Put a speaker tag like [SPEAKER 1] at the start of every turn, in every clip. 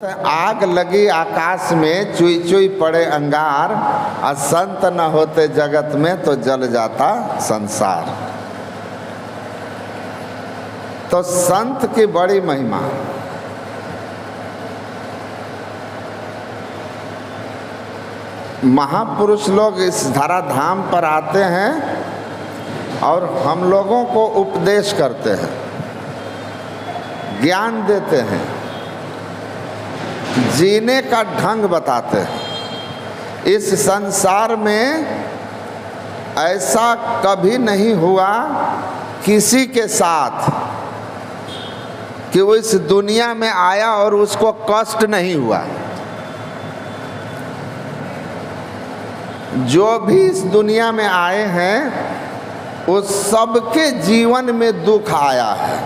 [SPEAKER 1] आग लगी आकाश में, चुई चुई पड़े अंगार, और संत न होते जगत में तो जल जाता संसार। तो संत की बड़ी महिमा। महापुरुष लोग इस धराधाम पर आते हैं और हम लोगों को उपदेश करते हैं, ज्ञान देते हैं, जीने का ढंग बताते हैं। इस संसार में ऐसा कभी नहीं हुआ किसी के साथ कि वो इस दुनिया में आया और उसको कष्ट नहीं हुआ। जो भी इस दुनिया में आए हैं उस सबके जीवन में दुख आया है।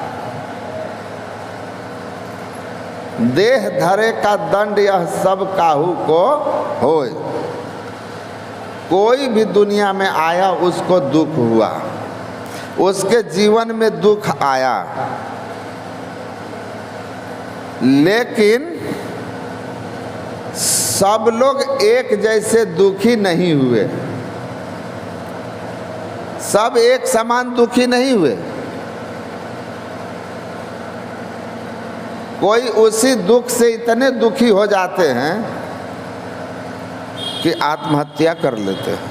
[SPEAKER 1] देह धरे का दंड यह सब काहू को होय। कोई भी दुनिया में आया उसको दुख हुआ, उसके जीवन में दुख आया, लेकिन सब लोग एक जैसे दुखी नहीं हुए, सब एक समान दुखी नहीं हुए। कोई उसी दुख से इतने दुखी हो जाते हैं कि आत्महत्या कर लेते हैं,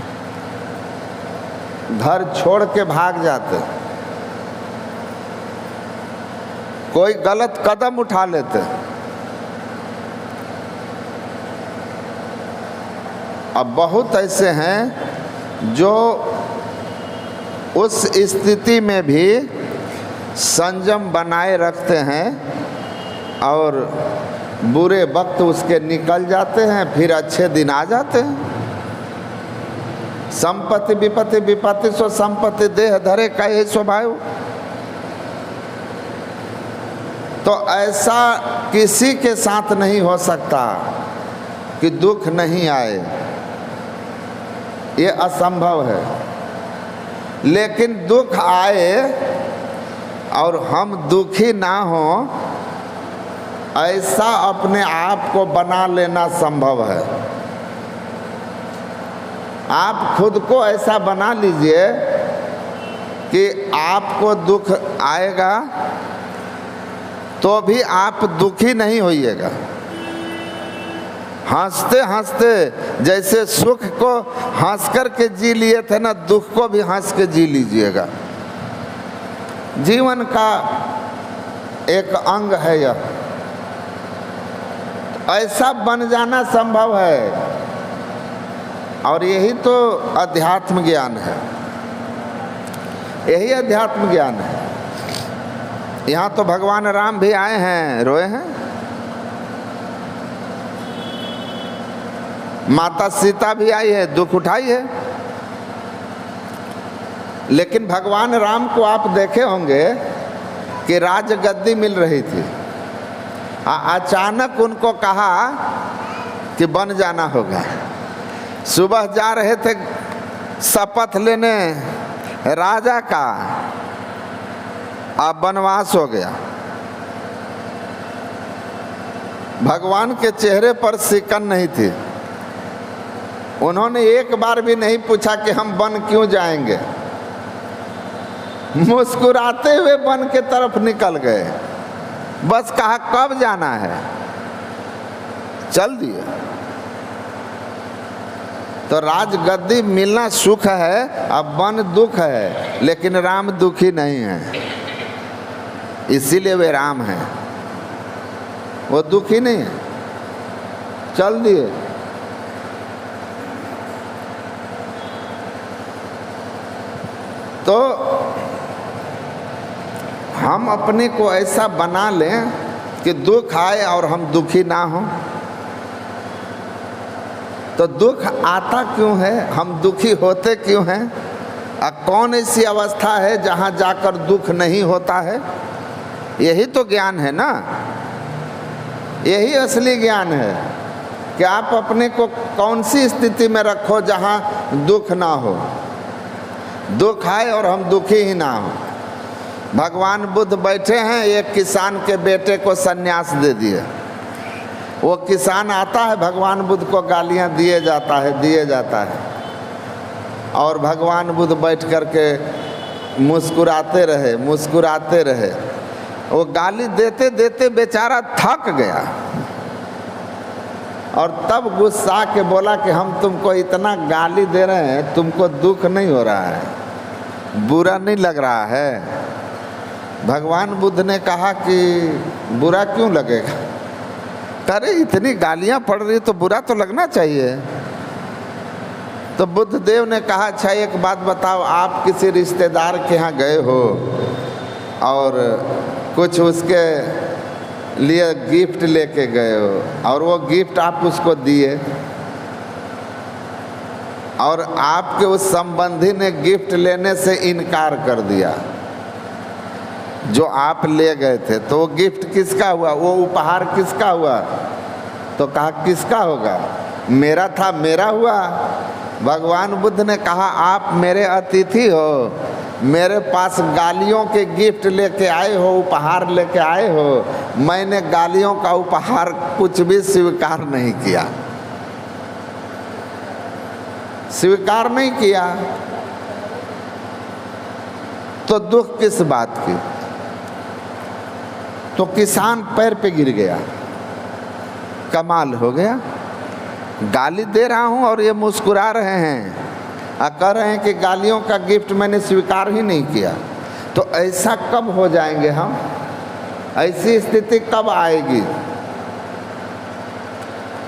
[SPEAKER 1] घर छोड़ के भाग जाते हैं, कोई गलत कदम उठा लेते हैं। अब बहुत ऐसे हैं जो उस स्थिति में भी संयम बनाए रखते हैं और बुरे वक्त उसके निकल जाते हैं, फिर अच्छे दिन आ जाते हैं। संपत्ति विपत्ति विपत्ति सो संपत्ति, देह धरे का यही स्वभाव। तो ऐसा किसी के साथ नहीं हो सकता कि दुख नहीं आए, ये असंभव है। लेकिन दुख आए और हम दुखी ना हो, ऐसा अपने आप को बना लेना संभव है। आप खुद को ऐसा बना लीजिए कि आपको दुख आएगा तो भी आप दुखी नहीं होइएगा। हंसते हंसते जैसे सुख को हंस कर के जी लिए थे ना, दुख को भी हंस के जी लीजिएगा। जीवन का एक अंग है यह। ऐसा बन जाना संभव है, और यही तो अध्यात्म ज्ञान है, यही अध्यात्म ज्ञान है। यहाँ तो भगवान राम भी आए हैं, रोए हैं, माता सीता भी आई है, दुख उठाई है। लेकिन भगवान राम को आप देखे होंगे कि राजगद्दी मिल रही थी, अचानक उनको कहा कि बन जाना होगा। सुबह जा रहे थे शपथ लेने राजा का, अब वनवास हो गया। भगवान के चेहरे पर सिकन नहीं थी। उन्होंने एक बार भी नहीं पूछा कि हम वन क्यों जाएंगे। मुस्कुराते हुए वन के तरफ निकल गए, बस कहा कब जाना है, चल दिए। तो राजगद्दी मिलना सुख है, अब वन दुख है, लेकिन राम दुखी नहीं है, इसीलिए वे राम हैं। वो दुखी नहीं है, चल दिए। तो हम अपने को ऐसा बना लें कि दुख आए और हम दुखी ना हों। तो दुख आता क्यों है, हम दुखी होते क्यों हैं, कौन ऐसी अवस्था है जहाँ जाकर दुख नहीं होता है? यही तो ज्ञान है ना, यही असली ज्ञान है कि आप अपने को कौन सी स्थिति में रखो जहाँ दुख ना हो, दुख आए और हम दुखी ही ना हो। भगवान बुद्ध बैठे हैं, एक किसान के बेटे को सन्यास दे दिए। वो किसान आता है, भगवान बुद्ध को गालियाँ दिए जाता है और भगवान बुद्ध बैठ कर के मुस्कुराते रहे। वो गाली देते देते बेचारा थक गया और तब गुस्सा के बोला कि हम तुमको इतना गाली दे रहे हैं, तुमको दुख नहीं हो रहा है, बुरा नहीं लग रहा है? भगवान बुद्ध ने कहा कि बुरा क्यों लगेगा? अरे इतनी गालियाँ पड़ रही तो बुरा तो लगना चाहिए। तो बुद्ध देव ने कहा, अच्छा एक बात बताओ, आप किसी रिश्तेदार के यहाँ गए हो और कुछ उसके लिए गिफ्ट लेके गए हो और वो गिफ्ट आप उसको दिए और आपके उस संबंधी ने गिफ्ट लेने से इनकार कर दिया जो आप ले गए थे, तो वो गिफ्ट किसका हुआ? वो उपहार किसका हुआ? तो कहा किसका होगा? मेरा था, मेरा हुआ। भगवान बुद्ध ने कहा, आप मेरे अतिथि हो, मेरे पास गालियों के गिफ्ट लेके आए हो, उपहार लेके आए हो, मैंने गालियों का उपहार कुछ भी स्वीकार नहीं किया, स्वीकार नहीं किया। तो दुख किस बात की? तो किसान पैर पे गिर गया, कमाल हो गया, गाली दे रहा हूं और ये मुस्कुरा रहे हैं और कह रहे हैं कि गालियों का गिफ्ट मैंने स्वीकार ही नहीं किया। तो ऐसा कब हो जाएंगे हम? ऐसी स्थिति कब आएगी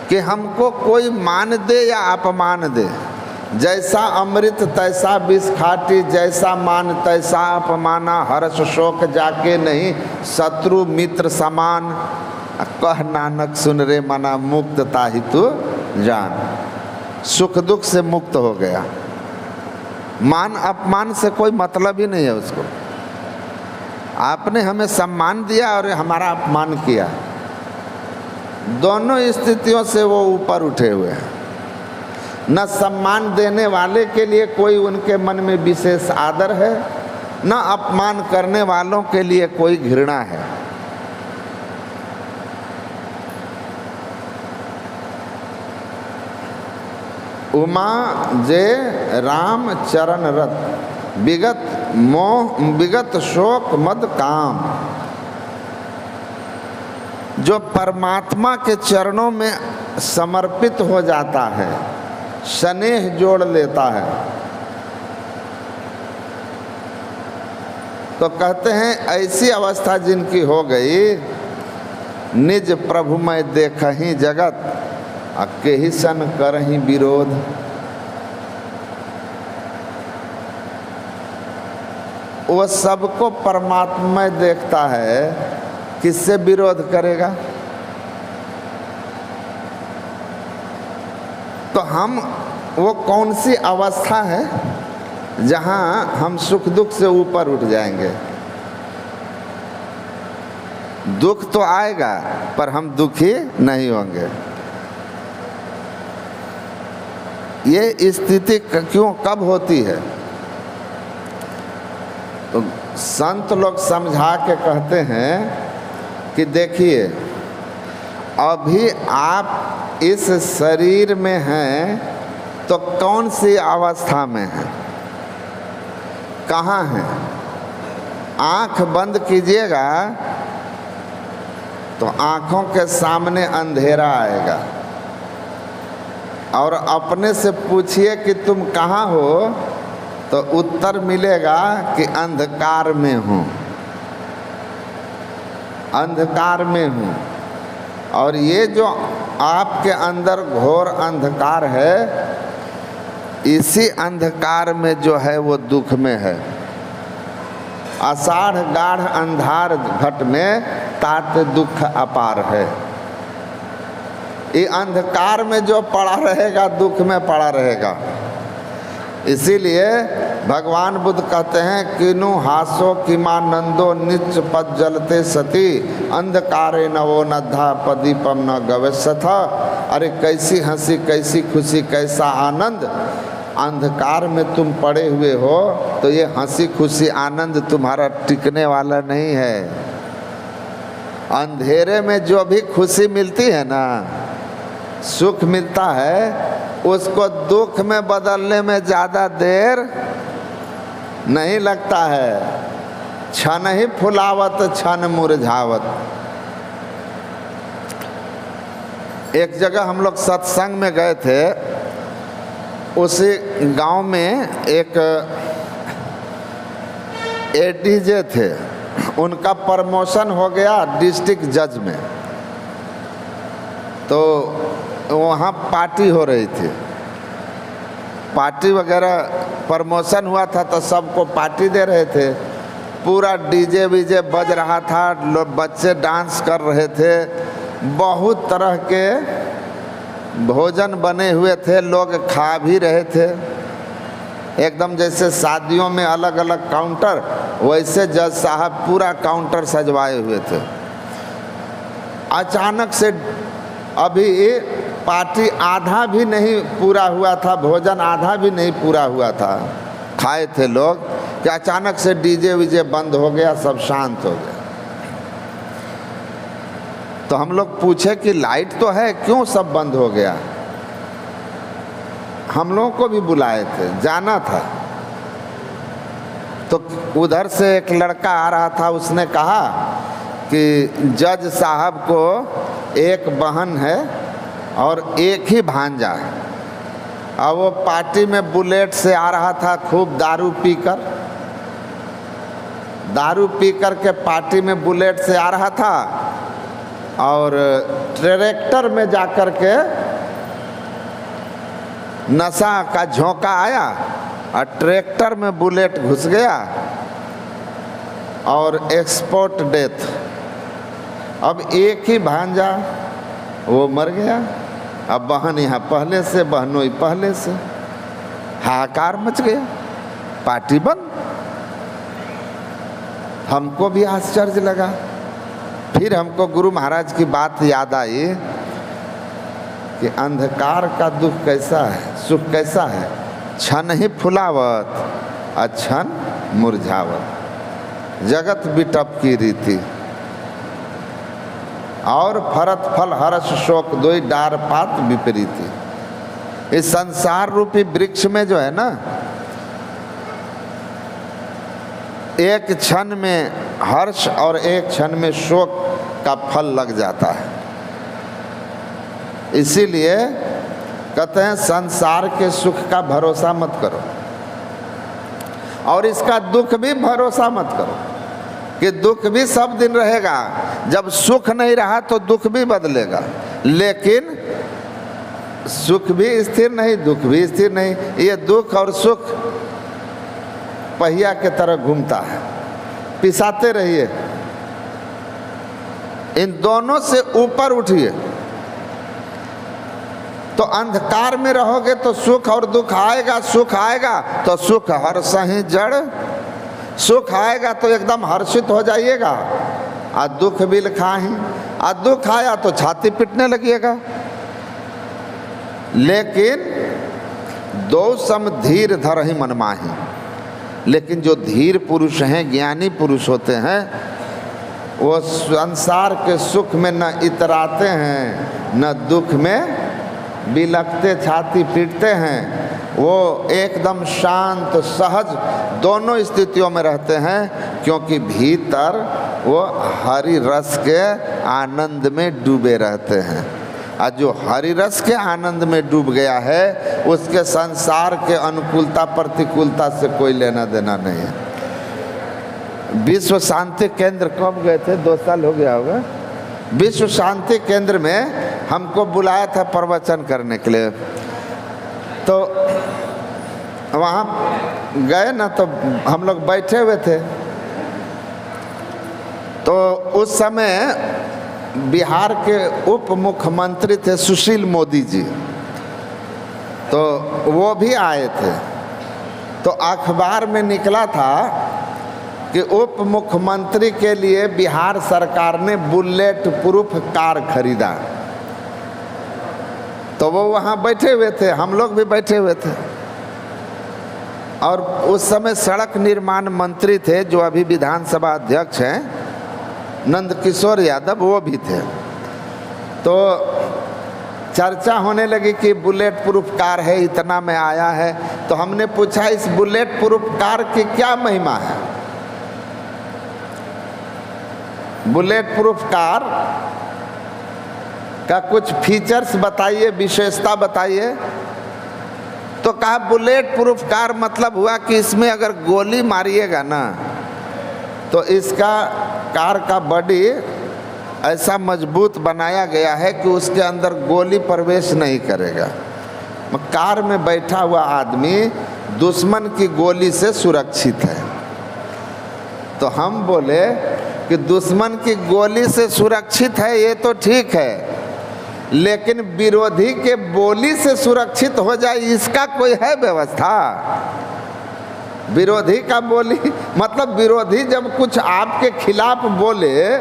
[SPEAKER 1] कि हमको कोई मान दे या अपमान दे? जैसा अमृत तैसा विष खाटी, जैसा मान तैसा अपमाना, हर्ष शोक जाके नहीं, शत्रु मित्र समान, कह नानक सुन रे मना, मुक्तता ही तू जान। सुख दुख से मुक्त हो गया, मान अपमान से कोई मतलब ही नहीं है उसको। आपने हमें सम्मान दिया और हमारा अपमान किया, दोनों स्थितियों से वो ऊपर उठे हुए हैं। न सम्मान देने वाले के लिए कोई उनके मन में विशेष आदर है, न अपमान करने वालों के लिए कोई घृणा है। उमा जे राम चरण रत, विगत मोह विगत शोक मद काम। जो परमात्मा के चरणों में समर्पित हो जाता है, स्नेह जोड़ लेता है, तो कहते हैं ऐसी अवस्था जिनकी हो गई, निज प्रभु मैं देखहि जगत, अके ही सन करहि विरोध। वो सबको परमात्मा में देखता है, किससे विरोध करेगा? तो हम, वो कौन सी अवस्था है जहाँ हम सुख दुख से ऊपर उठ जाएंगे? दुख तो आएगा पर हम दुखी नहीं होंगे। ये स्थिति क्यों कब होती है? तो संत लोग समझा के कहते हैं कि देखिए, अभी आप इस शरीर में हैं तो कौन सी अवस्था में हैं, कहाँ हैं? आँख बंद कीजिएगा तो आँखों के सामने अंधेरा आएगा और अपने से पूछिए कि तुम कहाँ हो, तो उत्तर मिलेगा कि अंधकार में हूँ, अंधकार में हूँ। और ये जो आपके अंदर घोर अंधकार है, इसी अंधकार में जो है वो दुख में है। आषाढ़ गाढ़ अंधार घट में तात दुख अपार है। ये अंधकार में जो पड़ा रहेगा दुख में पड़ा रहेगा। इसीलिए भगवान बुद्ध कहते हैं, किनु हासो किमानंदो निच पद जलते सती, अंधकारे नवो नद्धा पदीपम न गवेशथ। अरे कैसी हंसी, कैसी खुशी, कैसा आनंद। अंधकार में तुम पड़े हुए हो तो ये हंसी खुशी आनंद तुम्हारा टिकने वाला नहीं है। अंधेरे में जो भी खुशी मिलती है ना, सुख मिलता है, उसको दुख में बदलने में ज़्यादा देर नहीं लगता है। क्षण ही फुलावत क्षण मुरझावत। एक जगह हम लोग सत्संग में गए थे, उसी गांव में एक एडीजे थे, उनका प्रमोशन हो गया डिस्ट्रिक्ट जज में। तो वहाँ पार्टी हो रही थी, पार्टी वगैरह, प्रमोशन हुआ था तो सबको पार्टी दे रहे थे। पूरा डीजे वीजे बज रहा था, लोग बच्चे डांस कर रहे थे, बहुत तरह के भोजन बने हुए थे, लोग खा भी रहे थे। एकदम जैसे शादियों में अलग अलग काउंटर, वैसे जज साहब पूरा काउंटर सजवाए हुए थे। अचानक से अभी पार्टी आधा भी नहीं पूरा हुआ था, भोजन आधा भी नहीं पूरा हुआ था, खाए थे लोग, कि अचानक से डीजे वीजे बंद हो गया, सब शांत हो गया। तो हम लोग पूछे कि लाइट तो है, क्यों सब बंद हो गया? हम लोगों को भी बुलाए थे, जाना था। तो उधर से एक लड़का आ रहा था, उसने कहा कि जज साहब को एक बहन है और एक ही भांजा है, और वो पार्टी में बुलेट से आ रहा था, खूब दारू पीकर के पार्टी में बुलेट से आ रहा था, और ट्रैक्टर में जाकर के नशा का झोंका आया और ट्रैक्टर में बुलेट घुस गया और एक्सपोर्ट डेथ। अब एक ही भांजा, वो मर गया। अब बहन यहाँ पहले से, बहनोई पहले से, हाहाकार मच गया, पार्टी बंद। हमको भी आश्चर्य लगा। फिर हमको गुरु महाराज की बात याद आई कि अंधकार का दुख कैसा है, सुख कैसा है, क्षण ही फुलावत क्षण मुरझावत। जगत बिटप की रीति और फरत फल हर्ष शोक दोई डार पात विपरीति। इस संसार रूपी वृक्ष में जो है ना, एक क्षण में हर्ष और एक क्षण में शोक का फल लग जाता है। इसीलिए कहते हैं संसार के सुख का भरोसा मत करो, और इसका दुख भी भरोसा मत करो कि दुख भी सब दिन रहेगा। जब सुख नहीं रहा तो दुख भी बदलेगा, लेकिन सुख भी स्थिर नहीं, दुख भी स्थिर नहीं। ये दुख और सुख पहिया के तरह घूमता है, पिसाते रहिए, इन दोनों से ऊपर उठिए। तो अंधकार में रहोगे तो सुख और दुख आएगा, सुख आएगा तो सुख हर्ष ही जड़, सुख आएगा तो एकदम हर्षित हो जाइएगा, और दुख भी लिखा ही, और दुख आया तो छाती पिटने लगिएगा। लेकिन दो सम धीर धर ही मन माही। लेकिन जो धीर पुरुष हैं, ज्ञानी पुरुष होते हैं, वो संसार के सुख में न इतराते हैं, न दुख में बिलखते छाती पीटते हैं। वो एकदम शांत सहज दोनों स्थितियों में रहते हैं, क्योंकि भीतर वो हरि रस के आनंद में डूबे रहते हैं। और जो हरि रस के आनंद में डूब गया है, उसके संसार के अनुकूलता प्रतिकूलता से कोई लेना देना नहीं है। विश्व शांति केंद्र कब गए थे? 2 साल हो गया होगा। विश्व शांति केंद्र में हमको बुलाया था प्रवचन करने के लिए। तो वहाँ गए ना, तो हम लोग बैठे हुए थे। तो उस समय बिहार के उप मुख्यमंत्री थे सुशील मोदी जी, तो वो भी आए थे। तो अखबार में निकला था कि उप मुख्यमंत्री के लिए बिहार सरकार ने बुलेट प्रूफ कार खरीदा। तो वो वहाँ बैठे हुए थे, हम लोग भी बैठे हुए थे। और उस समय सड़क निर्माण मंत्री थे, जो अभी विधानसभा अध्यक्ष हैं, नंदकिशोर यादव वो भी थे। तो चर्चा होने लगी कि बुलेट प्रूफ कार है, इतना में आया है। तो हमने पूछा इस बुलेट प्रूफ कार की क्या महिमा है, बुलेट प्रूफ कार का कुछ फीचर्स बताइए, विशेषता बताइए। तो कहा बुलेट प्रूफ कार मतलब हुआ कि इसमें अगर गोली मारिएगा ना तो इसका कार का बॉडी ऐसा मजबूत बनाया गया है कि उसके अंदर गोली प्रवेश नहीं करेगा। कार में बैठा हुआ आदमी दुश्मन की गोली से सुरक्षित है। तो हम बोले कि दुश्मन की गोली से सुरक्षित है ये तो ठीक है, लेकिन विरोधी के बोली से सुरक्षित हो जाए इसका कोई है व्यवस्था? विरोधी का बोली मतलब विरोधी जब कुछ आपके खिलाफ बोले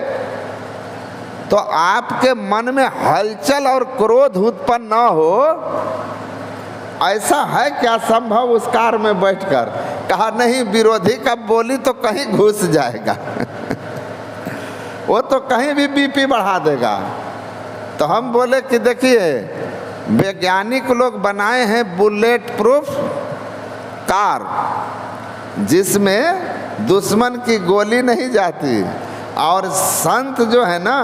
[SPEAKER 1] तो आपके मन में हलचल और क्रोध उत्पन्न न हो, ऐसा है क्या संभव उस कार में बैठकर? कहा नहीं, विरोधी का बोली तो कहीं घुस जाएगा वो तो कहीं भी बीपी बढ़ा देगा। तो हम बोले कि देखिए वैज्ञानिक लोग बनाए हैं बुलेट प्रूफ कार जिसमें दुश्मन की गोली नहीं जाती, और संत जो है ना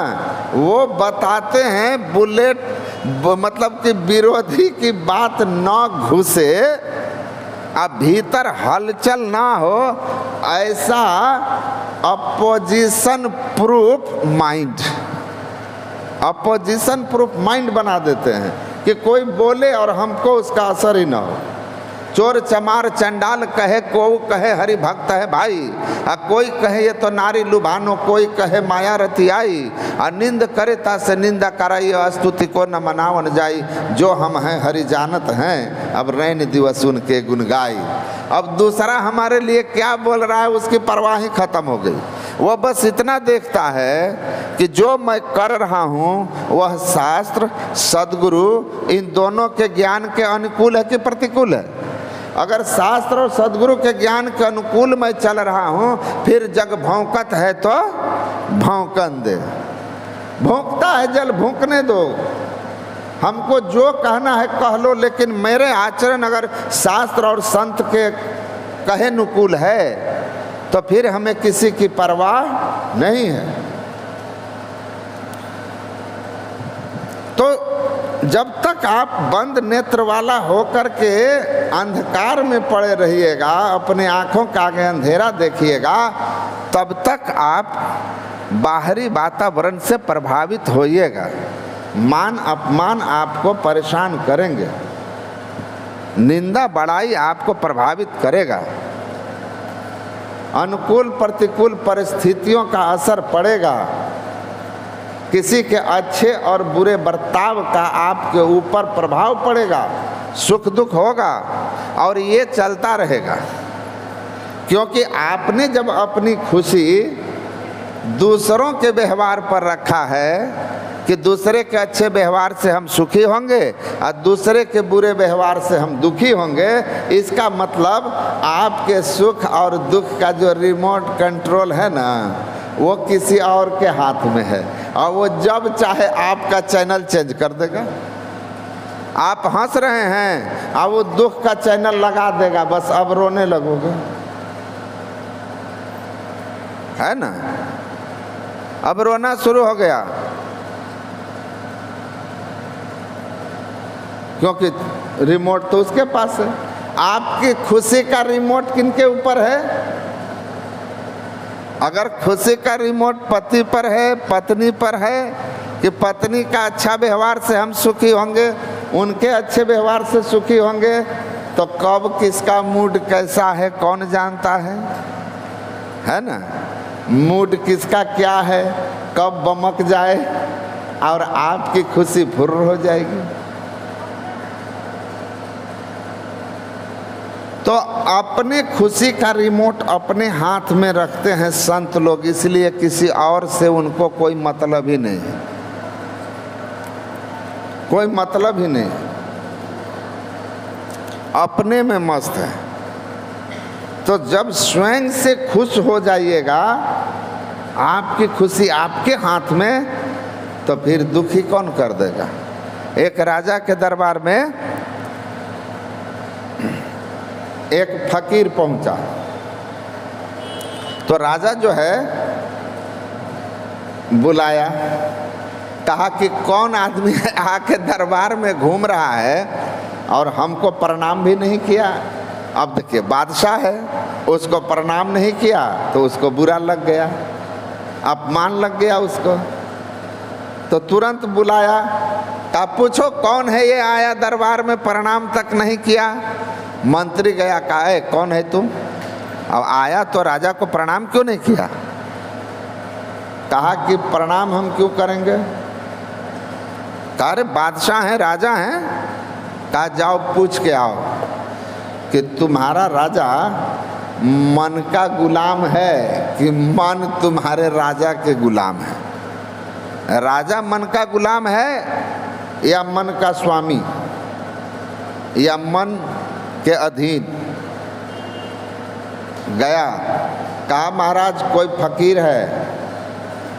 [SPEAKER 1] वो बताते हैं बुलेट मतलब कि विरोधी की बात न घुसे, अब भीतर हलचल ना हो, ऐसा opposition proof mind, opposition proof mind बना देते हैं कि कोई बोले और हमको उसका असर ही ना हो। चोर चमार चंडाल कहे को कहे हरि भक्त है भाई, कोई कहे ये तो नारी लुभानो, कोई कहे माया रति आई, निंद करे ता से निंदा कराई, स्तुति को न मनावन जाई, जो हम हैं हरि जानत हैं, अब रैन दिवस उनके गुण गाई। अब दूसरा हमारे लिए क्या बोल रहा है उसकी परवाह ही खत्म हो गई। वह बस इतना देखता है कि जो मैं कर रहा हूँ वह शास्त्र सद्गुरु इन दोनों के ज्ञान के अनुकूल है कि प्रतिकूल है। अगर शास्त्र और सद्गुरु के ज्ञान के अनुकूल मैं चल रहा हूँ, फिर जग भौंकत है तो भौंकन दे, भौंकता है जल भौंकने दो, हमको जो कहना है कह लो, लेकिन मेरे आचरण अगर शास्त्र और संत के कहे अनुकूल है तो फिर हमें किसी की परवाह नहीं है। तो जब तक आप बंद नेत्र वाला होकर के अंधकार में पड़े रहिएगा, अपने आँखों के आगे अंधेरा देखिएगा, तब तक आप बाहरी वातावरण से प्रभावित होइएगा। मान अपमान आपको परेशान करेंगे, निंदा बड़ाई आपको प्रभावित करेगा, अनुकूल प्रतिकूल परिस्थितियों का असर पड़ेगा, किसी के अच्छे और बुरे बर्ताव का आपके ऊपर प्रभाव पड़ेगा, सुख दुख होगा, और ये चलता रहेगा। क्योंकि आपने जब अपनी खुशी दूसरों के व्यवहार पर रखा है कि दूसरे के अच्छे व्यवहार से हम सुखी होंगे और दूसरे के बुरे व्यवहार से हम दुखी होंगे, इसका मतलब आपके सुख और दुख का जो रिमोट कंट्रोल है ना वो किसी और के हाथ में है, और वो जब चाहे आपका चैनल चेंज कर देगा। आप हंस रहे हैं और वो दुख का चैनल लगा देगा, बस अब रोने लगोगे, है ना? अब रोना शुरू हो गया, क्योंकि रिमोट तो उसके पास है। आपकी खुशी का रिमोट किनके ऊपर है? अगर खुशी का रिमोट पति पर है, पत्नी पर है, कि पत्नी का अच्छा व्यवहार से हम सुखी होंगे, उनके अच्छे व्यवहार से सुखी होंगे, तो कब किसका मूड कैसा है कौन जानता है ना? मूड किसका क्या है, कब बमक जाए और आपकी खुशी फुर्र हो जाएगी। तो अपने खुशी का रिमोट अपने हाथ में रखते हैं संत लोग, इसलिए किसी और से उनको कोई मतलब ही नहीं है, कोई मतलब ही नहीं, अपने में मस्त है। तो जब स्वयं से खुश हो जाइएगा आपकी खुशी आपके हाथ में, तो फिर दुखी कौन कर देगा। एक राजा के दरबार में एक फकीर पहुंचा, तो राजा जो है बुलाया, कहा कि कौन आदमी आके दरबार में घूम रहा है और हमको प्रणाम भी नहीं किया। अब देखिए बादशाह है, उसको प्रणाम नहीं किया तो उसको बुरा लग गया, अपमान लग गया उसको। तो तुरंत बुलाया, कहा पूछो कौन है ये आया दरबार में, प्रणाम तक नहीं किया। मंत्री गया, कहा है कौन है तुम, अब आया तो राजा को प्रणाम क्यों नहीं किया। कहा कि प्रणाम हम क्यों करेंगे। कहा अरे बादशाह हैं, राजा हैं। कहा जाओ पूछ के आओ कि तुम्हारा राजा मन का गुलाम है कि मन तुम्हारे राजा के गुलाम है। राजा मन का गुलाम है या मन का स्वामी या मन के अधीन। गया, कहा महाराज कोई फकीर है।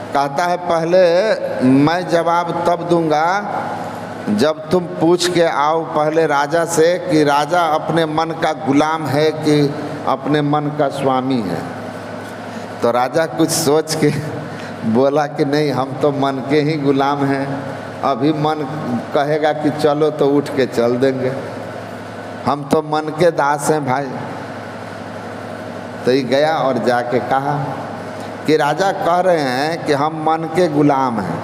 [SPEAKER 1] कहता है पहले मैं जवाब तब दूंगा जब तुम पूछ के आओ पहले राजा से कि राजा अपने मन का गुलाम है कि अपने मन का स्वामी है। तो राजा कुछ सोच के बोला कि नहीं, हम तो मन के ही गुलाम हैं, अभी मन कहेगा कि चलो तो उठ के चल देंगे, हम तो मन के दास हैं भाई। तो ये गया और जाके कहा कि राजा कह रहे हैं कि हम मन के गुलाम हैं।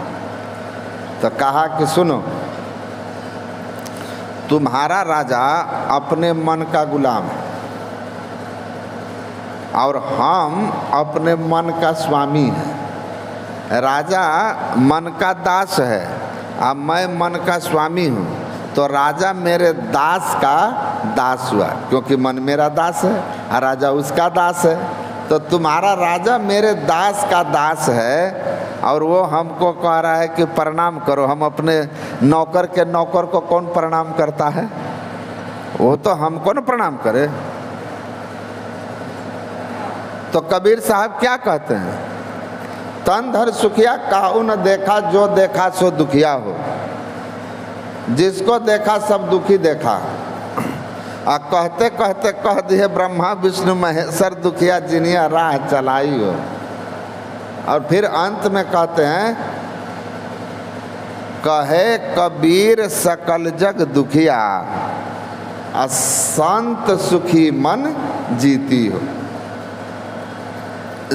[SPEAKER 1] तो कहा कि सुनो, तुम्हारा राजा अपने मन का गुलाम है और हम अपने मन का स्वामी हैं। राजा मन का दास है और मैं मन का स्वामी हूँ, तो राजा मेरे दास का दास हुआ, क्योंकि मन मेरा दास है और राजा उसका दास है। तो तुम्हारा राजा मेरे दास का दास है और वो हमको कह रहा है कि प्रणाम करो। हम अपने नौकर के नौकर को कौन प्रणाम करता है, वो तो हमको न प्रणाम करे। तो कबीर साहब क्या कहते हैं, तन धर सुखिया काहू न देखा, जो देखा सो दुखिया हो। जिसको देखा सब दुखी देखा। आ कहते कहते कह दिए ब्रह्मा विष्णु महेश्वर दुखिया जिनिया राह चलाई हो। और फिर अंत में कहते हैं, कहे कबीर सकल जग दुखिया, संत सुखी मन जीती हो।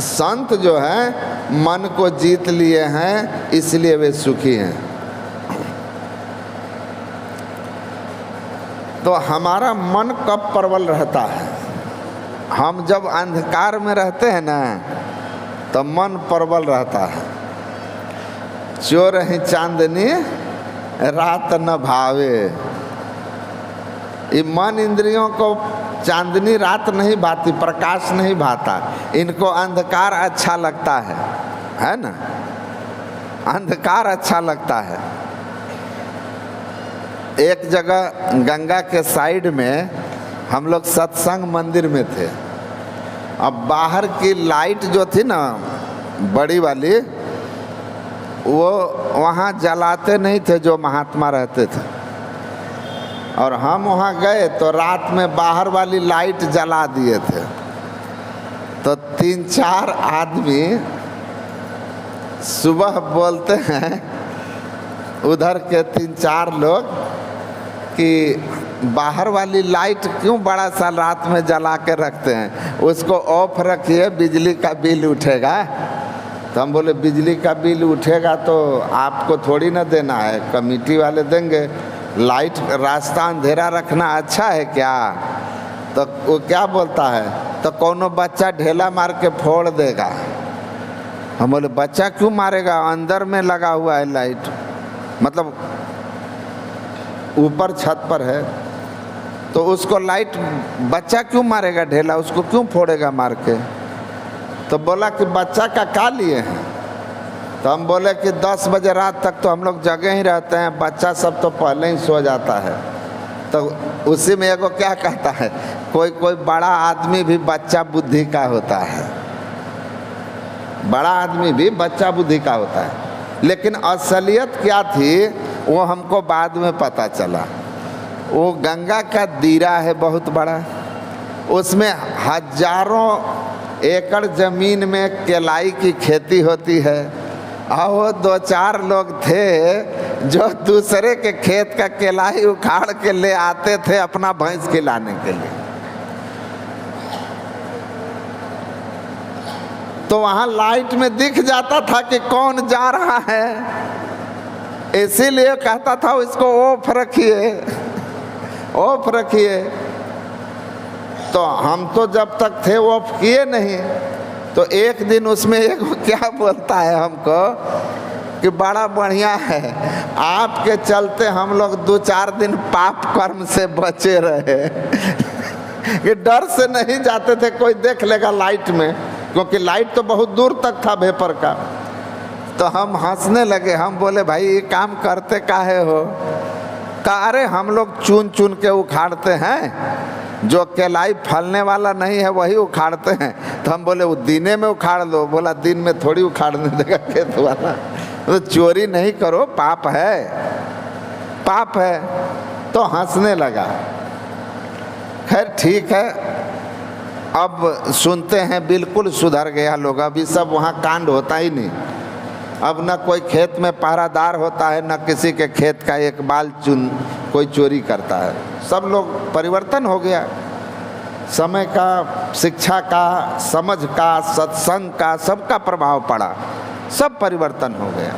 [SPEAKER 1] संत जो है मन को जीत लिए हैं, इसलिए वे सुखी हैं। तो हमारा मन कब प्रबल रहता है, हम जब अंधकार में रहते हैं ना, तो मन प्रबल रहता है। चोर ही चांदनी रात न भावे। ये मन इंद्रियों को चांदनी रात नहीं भाती, प्रकाश नहीं भाता, इनको अंधकार अच्छा लगता है ना, अंधकार अच्छा लगता है। एक जगह गंगा के साइड में हम लोग सत्संग मंदिर में थे। अब बाहर की लाइट जो थी ना बड़ी वाली, वो वहाँ जलाते नहीं थे जो महात्मा रहते थे। और हम वहाँ गए तो रात में बाहर वाली लाइट जला दिए थे। तो 3-4 आदमी सुबह बोलते हैं, उधर के 3-4 लोग, कि बाहर वाली लाइट क्यों बड़ा सा रात में जला के रखते हैं, उसको ऑफ रखिए, बिजली का बिल उठेगा। तो हम बोले बिजली का बिल उठेगा तो आपको थोड़ी ना देना है, कमेटी वाले देंगे। लाइट रास्ता अंधेरा रखना अच्छा है क्या। तो वो क्या बोलता है, तो कोनो बच्चा ढेला मार के फोड़ देगा। हम बोले बच्चा क्यों मारेगा, अंदर में लगा हुआ है लाइट, मतलब ऊपर छत पर है, तो उसको लाइट बच्चा क्यों मारेगा, ढेला उसको क्यों फोड़ेगा मार के। तो बोला कि बच्चा का क्या लिए हैं। तो हम बोले कि 10 बजे रात तक तो हम लोग जगे ही रहते हैं, बच्चा सब तो पहले ही सो जाता है। तो उसी में एगो क्या कहता है, कोई कोई बड़ा आदमी भी बच्चा बुद्धि का होता है। बड़ा आदमी भी बच्चा बुद्धि का होता है। लेकिन असलियत क्या थी वो हमको बाद में पता चला। वो गंगा का दीरा है बहुत बड़ा, उसमें हजारों एकड़ ज़मीन में केलाई की खेती होती है, और वो 2-4 लोग थे जो दूसरे के खेत का केलाई उखाड़ के ले आते थे अपना भैंस खिलाने के लिए। तो वहाँ लाइट में दिख जाता था कि कौन जा रहा है, इसीलिए कहता था इसको ऑफ रखिए, ऑफ रखिए। तो हम तो जब तक थे ऑफ किए नहीं। तो एक दिन उसमें एक क्या बोलता है हमको कि बड़ा बढ़िया है, आपके चलते हम लोग 2-4 दिन पाप कर्म से बचे रहे कि डर से नहीं जाते थे कोई देख लेगा लाइट में, क्योंकि लाइट तो बहुत दूर तक था भेपर का। तो हम हंसने लगे, हम बोले भाई ये काम करते काहे हो? कहा अरे हम लोग चुन चुन के उखाड़ते हैं, जो केलाई फलने वाला नहीं है वही उखाड़ते हैं। तो हम बोले वो दिने में उखाड़ लो। बोला दिन में थोड़ी उखाड़ने देगा खेत वाला, तो चोरी नहीं करो, पाप है, पाप है। तो हंसने लगा। खैर ठीक है, अब सुनते हैं बिल्कुल सुधर गया लोग। अभी सब वहाँ कांड होता ही नहीं। अब न कोई खेत में पहरादार होता है, न किसी के खेत का एक बाल चुन कोई चोरी करता है। सब लोग परिवर्तन हो गया, समय का, शिक्षा का, समझ का, सत्संग का, सबका प्रभाव पड़ा, सब परिवर्तन हो गया।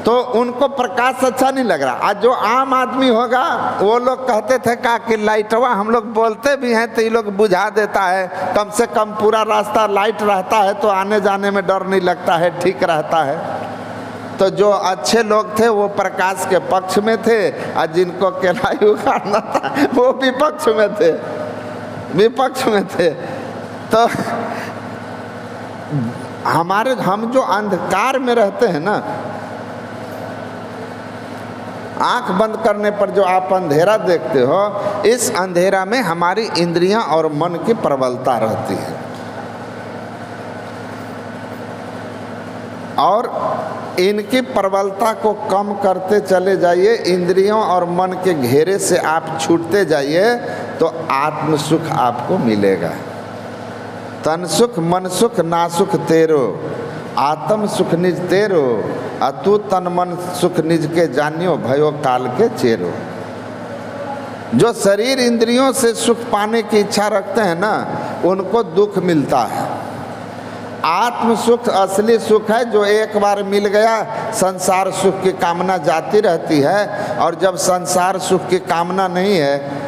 [SPEAKER 1] तो उनको प्रकाश अच्छा नहीं लग रहा। आज जो आम आदमी होगा वो लोग कहते थे कि लाइटवा, हम लोग बोलते भी हैं तो ये लोग बुझा देता है, कम से कम पूरा रास्ता लाइट रहता है तो आने जाने में डर नहीं लगता है, ठीक रहता है। तो जो अच्छे लोग थे वो प्रकाश के पक्ष में थे, और जिनको केलाई उखाड़ना था वो विपक्ष में थे, विपक्ष में थे। तो हम जो अंधकार में रहते हैं ना, आंख बंद करने पर जो आप अंधेरा देखते हो, इस अंधेरा में हमारी इंद्रियां और मन की प्रबलता रहती है। और इनकी प्रबलता को कम करते चले जाइए, इंद्रियों और मन के घेरे से आप छूटते जाइए, तो आत्म सुख आपको मिलेगा। तन सुख मन सुख ना सुख तेरो, आत्म सुख निज तेरो, अतु तन मन सुख निज के जानियो, भयो काल के चेरो। जो शरीर इंद्रियों से सुख पाने की इच्छा रखते हैं ना, उनको दुख मिलता है। आत्म सुख असली सुख है, जो एक बार मिल गया संसार सुख की कामना जाती रहती है। और जब संसार सुख की कामना नहीं है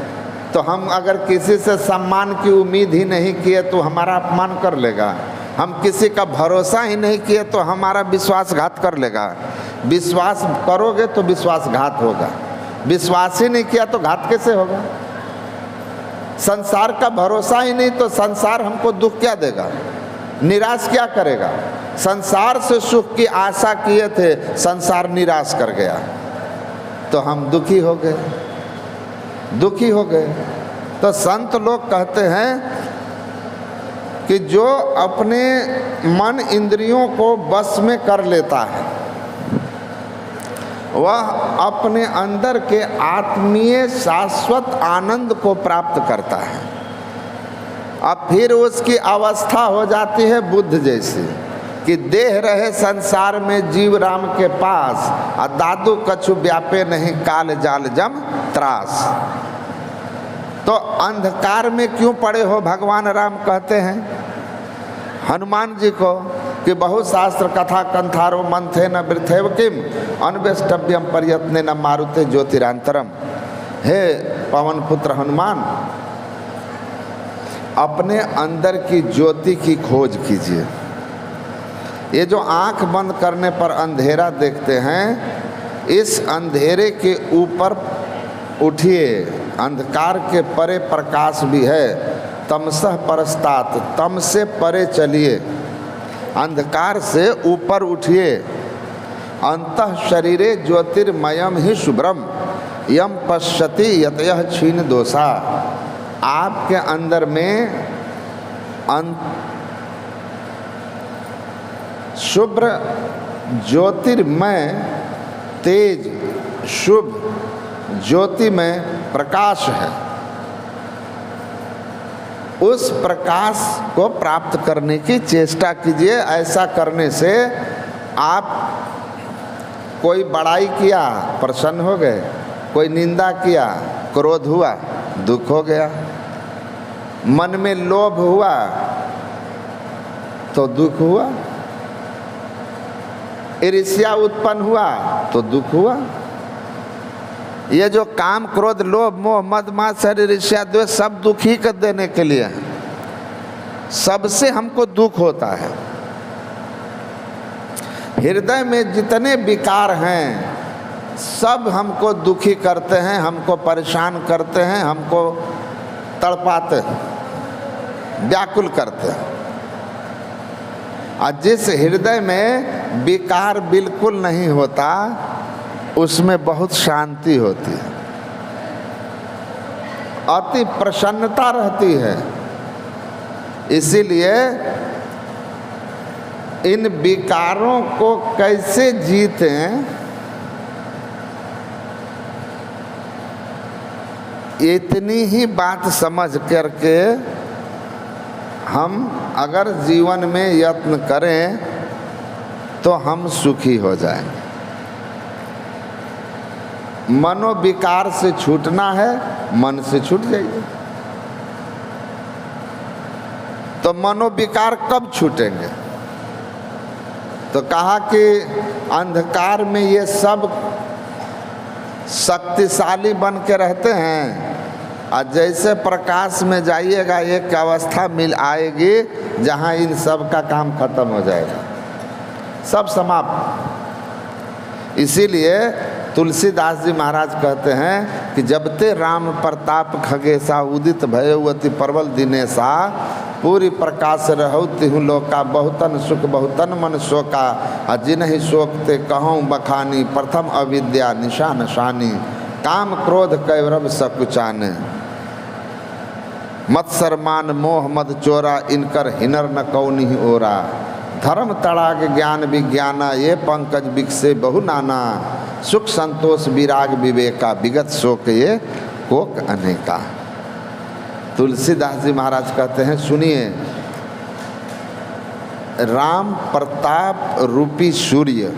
[SPEAKER 1] तो हम अगर किसी से सम्मान की उम्मीद ही नहीं किए तो हमारा अपमान कर लेगा। हम किसी का भरोसा ही नहीं किए तो हमारा विश्वासघात कर लेगा। विश्वास करोगे तो विश्वासघात होगा, विश्वास ही नहीं किया तो घात कैसे होगा? संसार का भरोसा ही नहीं तो संसार हमको दुख क्या देगा, निराश क्या करेगा? संसार से सुख की आशा किए थे, संसार निराश कर गया तो हम दुखी हो गए, दुखी हो गए। तो संत लोग कहते हैं कि जो अपने मन इंद्रियों को बस में कर लेता है, वह अपने अंदर के आत्मीय शाश्वत आनंद को प्राप्त करता है। अब फिर उसकी अवस्था हो जाती है बुद्ध जैसी, कि देह रहे संसार में जीव राम के पास, और दादू कछु व्यापे नहीं काल जाल जम त्रास। तो अंधकार में क्यों पड़े हो, भगवान राम कहते हैं हनुमान जी को कि बहु शास्त्र कथा कंथारो मंथे न वृथेव किम अन्वेष्टव्यम प्रयत्ने न मारुते ज्योतिरांतरम। हे पवन पुत्र हनुमान, अपने अंदर की ज्योति की खोज कीजिए। ये जो आंख बंद करने पर अंधेरा देखते हैं, इस अंधेरे के ऊपर उठिए। अंधकार के परे प्रकाश भी है, तमसः परस्तात, तम से परे चलिए, अंधकार से ऊपर उठिए। अंतः शरीरे ज्योतिर्मयम ही शुभ्रम यम पश्यति यतयः क्षीण दोषा। आपके अंदर में शुभ्र ज्योतिर्मय तेज शुभ ज्योतिमय प्रकाश है। उस प्रकाश को प्राप्त करने की चेष्टा कीजिए। ऐसा करने से आप कोई बड़ाई किया प्रसन्न हो गए, कोई निंदा किया क्रोध हुआ दुख हो गया, मन में लोभ हुआ तो दुख हुआ, ईर्ष्या उत्पन्न हुआ तो दुख हुआ। ये जो काम क्रोध लोभ मोह मद मात्सर्य ईर्ष्या द्वेष सब दुख ही कर देने के लिए है। सबसे हमको दुख होता है। हृदय में जितने विकार हैं सब हमको दुखी करते हैं, हमको परेशान करते हैं, हमको तड़पाते हैं, व्याकुल करते हैं। और जिस हृदय में विकार बिल्कुल नहीं होता उसमें बहुत शांति होती है, अति प्रसन्नता रहती है। इसीलिए इन विकारों को कैसे जीतें, इतनी ही बात समझ करके हम अगर जीवन में यत्न करें तो हम सुखी हो जाएंगे। मनोविकार से छूटना है, मन से छूट जाइए। तो मनोविकार कब छूटेंगे? तो कहा कि अंधकार में ये सब शक्तिशाली बन के रहते हैं, और जैसे प्रकाश में जाइएगा एक अवस्था मिल आएगी जहाँ इन सब का काम खत्म हो जाएगा, सब समाप्त। इसीलिए तुलसीदास जी महाराज कहते हैं कि जब ते राम प्रताप खगेसा उदित भयवती परवल दिनेसा पूरी प्रकाश रहु तिहु लोका बहुतन सुख बहुतन मन शोका जिन्हि शोक ते कहूँ बखानी प्रथम अविद्या निशान शानी काम क्रोध कैवरव सकुचाने मत्सर मान मोह मद चोरा इनकर हिनर न कौनि ओरा धर्म तड़ाग ज्ञान विज्ञाना ये पंकज बिकसे बहु नाना सुख संतोष विराग विवेका विगत शोक ये कोक अनेका। तुलसीदास जी महाराज कहते हैं सुनिए, राम प्रताप रूपी सूर्य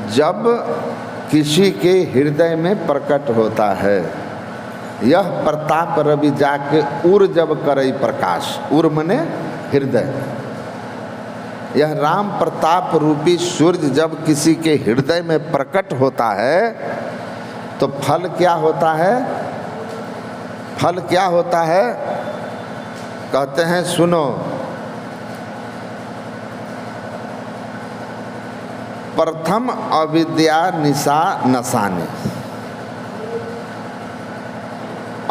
[SPEAKER 1] जब किसी के हृदय में प्रकट होता है, यह प्रताप रवि जाके उर जब करई प्रकाश, उर मने हृदय, यह राम प्रताप रूपी सूर्य जब किसी के हृदय में प्रकट होता है तो फल क्या होता है? फल क्या होता है? कहते हैं सुनो, प्रथम अविद्या निशा नसानी,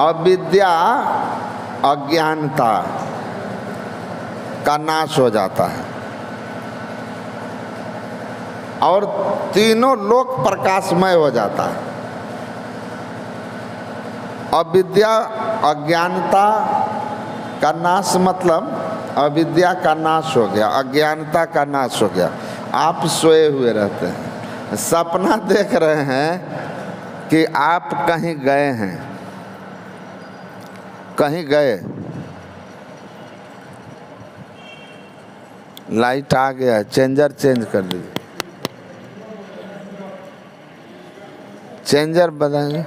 [SPEAKER 1] अविद्या अज्ञानता का नाश हो जाता है और तीनों लोक प्रकाशमय हो जाता है। अविद्या अज्ञानता का नाश मतलब अविद्या का नाश हो गया, अज्ञानता का नाश हो गया। आप सोए हुए रहते हैं, सपना देख रहे हैं कि आप कहीं गए हैं, कहीं गए, लाइट आ गया है, चेंजर चेंज कर लीजिए, चेंजर बताएंगे।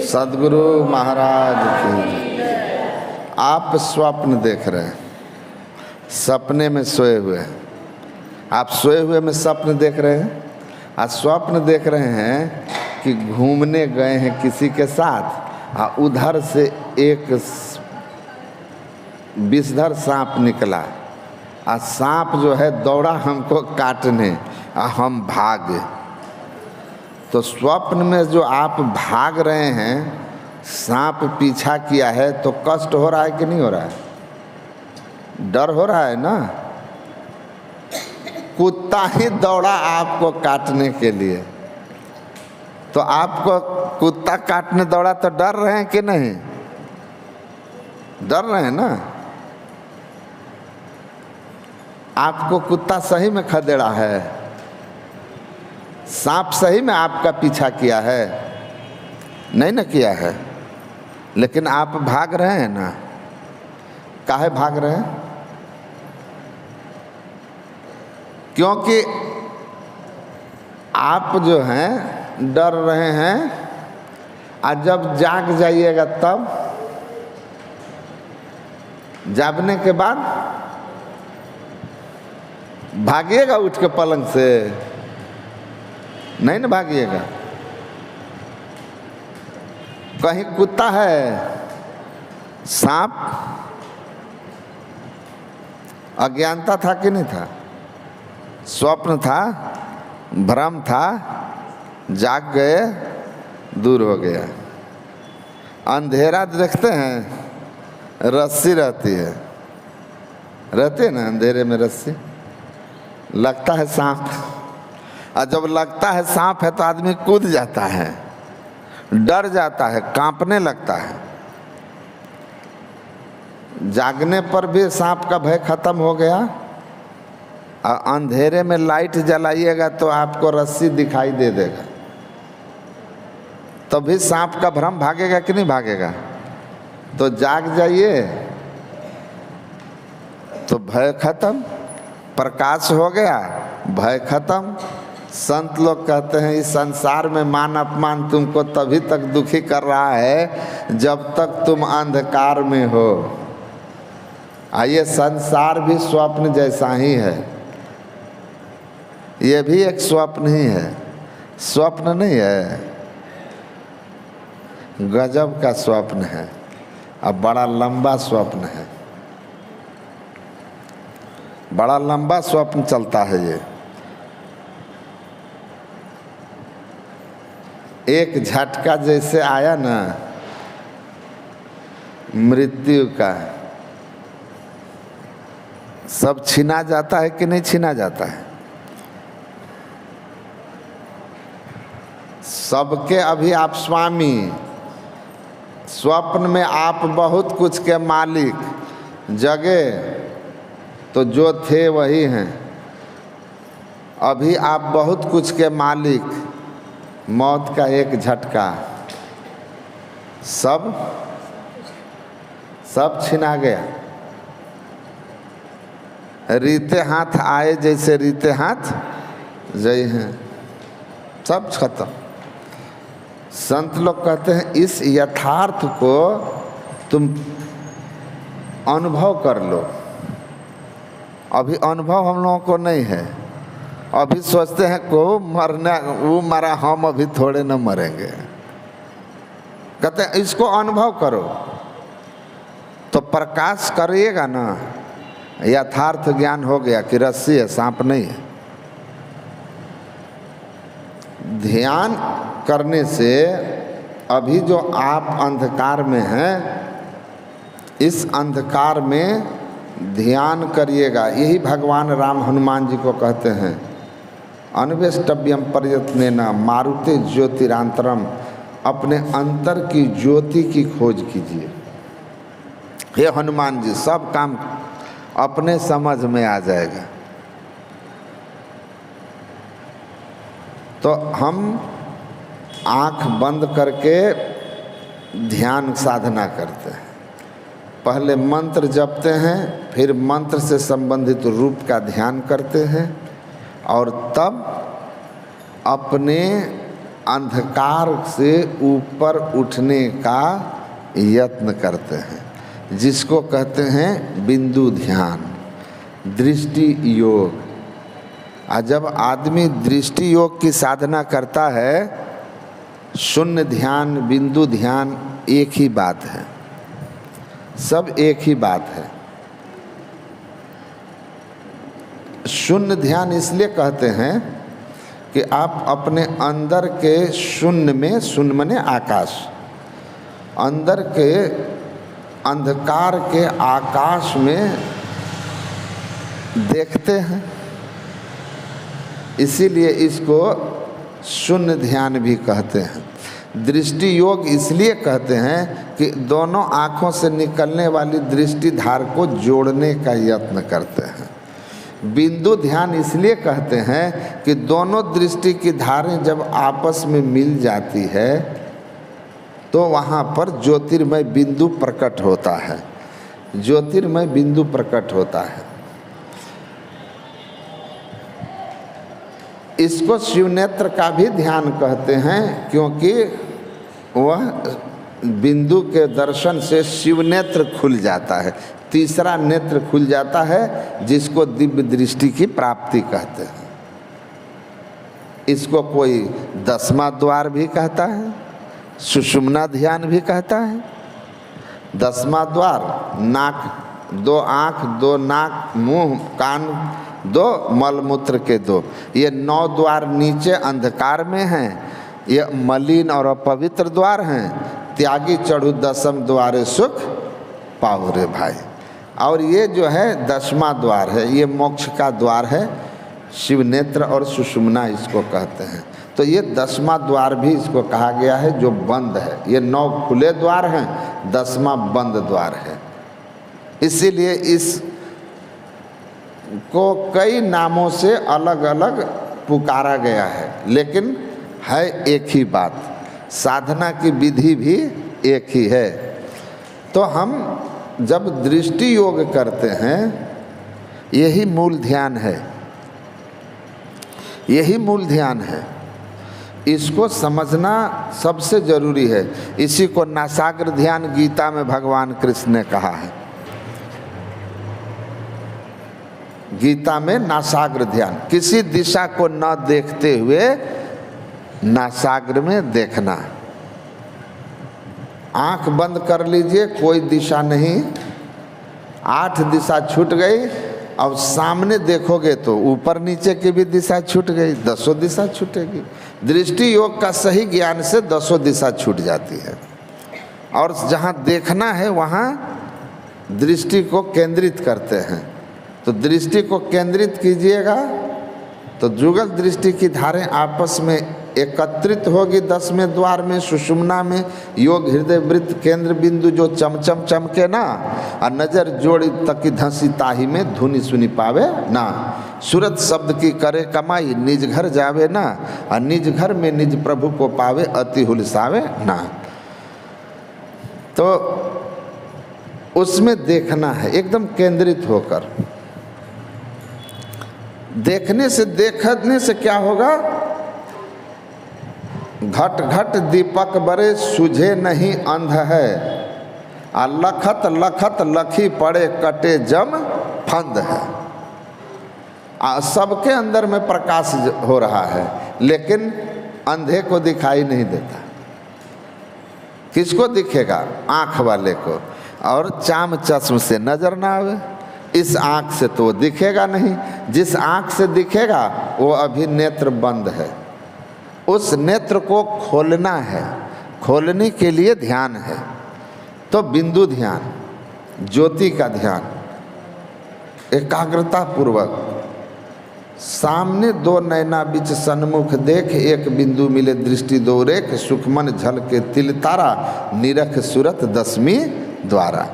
[SPEAKER 1] सद्गुरु महाराज की। आप स्वप्न देख रहे हैं, सपने में सोए हुए हैं, आप सोए हुए में स्वप्न देख रहे हैं, और स्वप्न देख रहे हैं कि घूमने गए हैं किसी के साथ, और उधर से एक विषधर सांप निकला, और सांप जो है दौड़ा हमको काटने, और हम भागे। तो स्वप्न में जो आप भाग रहे हैं, सांप पीछा किया है, तो कष्ट हो रहा है कि नहीं हो रहा है? डर हो रहा है ना? कुत्ता ही दौड़ा आपको काटने के लिए, तो आपको कुत्ता काटने दौड़ा तो डर रहे हैं कि नहीं? डर रहे हैं ना? आपको कुत्ता सही में खदेड़ा है, सांप सही में आपका पीछा किया है? नहीं ना किया है, लेकिन आप भाग रहे हैं ना। काहे भाग रहे हैं? क्योंकि आप जो हैं डर रहे हैं, और जब जाग जाइएगा तब, जागने के बाद भागिएगा उठ के पलंग से? नहीं ना भागिएगा। कहीं कुत्ता है, सांप, अज्ञानता था कि नहीं था? स्वप्न था, भ्रम था, जाग गए, दूर हो गया। अंधेरा देखते हैं, रस्सी रहती है, रहती है ना अंधेरे में रस्सी, लगता है सांप, और जब लगता है सांप है तो आदमी कूद जाता है, डर जाता है, कांपने लगता है। जागने पर भी सांप का भय खत्म हो गया, और अंधेरे में लाइट जलाइएगा तो आपको रस्सी दिखाई दे देगा, तभी सांप का भ्रम भागेगा कि नहीं भागेगा? तो जाग जाइए तो भय खत्म, प्रकाश हो गया, भय खत्म। संत लोग कहते हैं इस संसार में मान अपमान तुमको तभी तक दुखी कर रहा है जब तक तुम अंधकार में हो। ये संसार भी स्वप्न जैसा ही है, ये भी एक स्वप्न ही है, स्वप्न नहीं है, गजब का स्वप्न है, अब बड़ा लंबा स्वप्न है, बड़ा लंबा स्वप्न चलता है। ये एक झटका जैसे आया ना मृत्यु का, सब छीना जाता है कि नहीं छीना जाता है? सबके अभी आप स्वामी, स्वप्न में आप बहुत कुछ के मालिक, जगे तो जो थे वही हैं, अभी आप बहुत कुछ के मालिक, मौत का एक झटका, सब छिना गया। रीते हाथ आए जैसे रीते हाथ जय हैं, सब खत्म। संत लोग कहते हैं इस यथार्थ को तुम अनुभव कर लो। अभी अनुभव हम लोगों को नहीं है, अभी सोचते हैं को मरना, वो मरा, हम अभी थोड़े न मरेंगे। कहते हैं इसको अनुभव करो तो प्रकाश करिएगा ना, यथार्थ ज्ञान हो गया कि रस्सी है, सांप नहीं है। ध्यान करने से अभी जो आप अंधकार में हैं, इस अंधकार में ध्यान करिएगा। यही भगवान राम हनुमान जी को कहते हैं अन्वेष्टव्यम प्रयत्नेन मारुते ज्योतिरांतरम, अपने अंतर की ज्योति की खोज कीजिए। हे हनुमान जी, सब काम अपने समझ में आ जाएगा। तो हम आँख बंद करके ध्यान साधना करते हैं। पहले मंत्र जपते हैं, फिर मंत्र से संबंधित रूप का ध्यान करते हैं, और तब अपने अंधकार से ऊपर उठने का यत्न करते हैं, जिसको कहते हैं बिंदु ध्यान, दृष्टि योग। और जब आदमी दृष्टि योग की साधना करता है, शून्य ध्यान, बिंदु ध्यान एक ही बात है, सब एक ही बात है। शून्य ध्यान इसलिए कहते हैं कि आप अपने अंदर के शून्य में, शून्य माने आकाश, अंदर के अंधकार के आकाश में देखते हैं, इसीलिए इसको शून्य ध्यान भी कहते हैं। दृष्टि योग इसलिए कहते हैं कि दोनों आँखों से निकलने वाली दृष्टि धार को जोड़ने का यत्न करते हैं। बिंदु ध्यान इसलिए कहते हैं कि दोनों दृष्टि की धारें जब आपस में मिल जाती है तो वहाँ पर ज्योतिर्मय बिंदु प्रकट होता है, ज्योतिर्मय बिंदु प्रकट होता है। इसको शिवनेत्र का भी ध्यान कहते हैं, क्योंकि वह बिंदु के दर्शन से शिवनेत्र खुल जाता है, तीसरा नेत्र खुल जाता है, जिसको दिव्य दृष्टि की प्राप्ति कहते हैं। इसको कोई 10वां द्वार भी कहता है, सुषुम्ना ध्यान भी कहता है। 10वां द्वार, नाक, 2 आँख, 2 नाक, मुंह, कान 2, मलमूत्र के 2, ये 9 द्वार नीचे अंधकार में हैं। ये मलिन और अपवित्र द्वार हैं। त्यागी चढ़ू 10म द्वारे सुख पाओ रे भाई। और ये जो है 10वां द्वार है, ये मोक्ष का द्वार है। शिवनेत्र और सुषुम्ना इसको कहते हैं। तो ये 10वां द्वार भी इसको कहा गया है जो बंद है। ये 9 खुले द्वार हैं, 10वां बंद द्वार है। इसीलिए इस को कई नामों से अलग अलग पुकारा गया है, लेकिन है एक ही बात। साधना की विधि भी एक ही है। तो हम जब दृष्टि योग करते हैं, यही मूल ध्यान है, यही मूल ध्यान है। इसको समझना सबसे जरूरी है। इसी को नासाग्र ध्यान गीता में भगवान कृष्ण ने कहा है। गीता में नासाग्र ध्यान, किसी दिशा को न देखते हुए नासाग्र में देखना। आंख बंद कर लीजिए, कोई दिशा नहीं, 8 दिशा छूट गई। अब सामने देखोगे तो ऊपर नीचे की भी दिशा छूट गई, 10 दिशा छूटेगी। दृष्टि योग का सही ज्ञान से 10 दिशा छूट जाती है। और जहाँ देखना है वहाँ दृष्टि को केंद्रित करते हैं। तो दृष्टि को केंद्रित कीजिएगा तो जुगल दृष्टि की धारें आपस में एकत्रित होगी। 10वें द्वार में, सुषुम्ना में, योग हृदय वृत्त केंद्र बिंदु जो चमचम चमके ना, और नजर जोड़ी तकी धंसी ताही में धुनि सुनी पावे ना। सूरत शब्द की करे कमाई, निज घर जावे ना, और निज घर में निज प्रभु को पावे अति हुलसावे ना। तो उसमें देखना है एकदम केंद्रित होकर। देखने से क्या होगा? घट घट दीपक बरे सुझे नहीं अंध है, आ लखत लखत लखी पड़े कटे जम फंद है। सबके अंदर में प्रकाश हो रहा है, लेकिन अंधे को दिखाई नहीं देता। किसको दिखेगा? आँख वाले को। और चाम चश्म से नजर ना आवे, इस आँख से तो वो दिखेगा नहीं। जिस आँख से दिखेगा वो अभी नेत्र बंद है, उस नेत्र को खोलना है। खोलने के लिए ध्यान है। तो बिंदु ध्यान, ज्योति का ध्यान, एकाग्रता पूर्वक सामने 2 नैना बीच सन्मुख देख, एक बिंदु मिले दृष्टि 2 रेख, सुखमन झल के तिल तारा, निरख सूरत 10वीं द्वारा।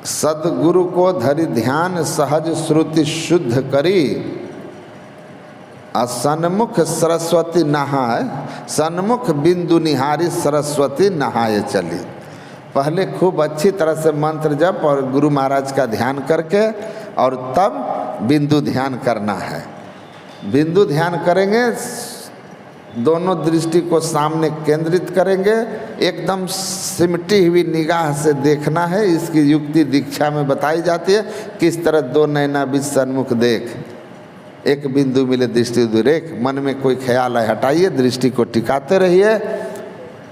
[SPEAKER 1] सदगुरु को धरि ध्यान सहज श्रुति शुद्ध करी, सन्मुख सरस्वती नहाए, सन्मुख बिंदु निहारी सरस्वती नहाए चली। पहले खूब अच्छी तरह से मंत्र जप और गुरु महाराज का ध्यान करके, और तब बिंदु ध्यान करना है। बिंदु ध्यान करेंगे, दोनों दृष्टि को सामने केंद्रित करेंगे, एकदम सिमटी हुई निगाह से देखना है। इसकी युक्ति दीक्षा में बताई जाती है। किस तरह 2 नैना बीच सन्मुख देख, एक बिंदु मिले दृष्टि 2 रेख। मन में कोई ख्याल है हटाइए, दृष्टि को टिकाते रहिए।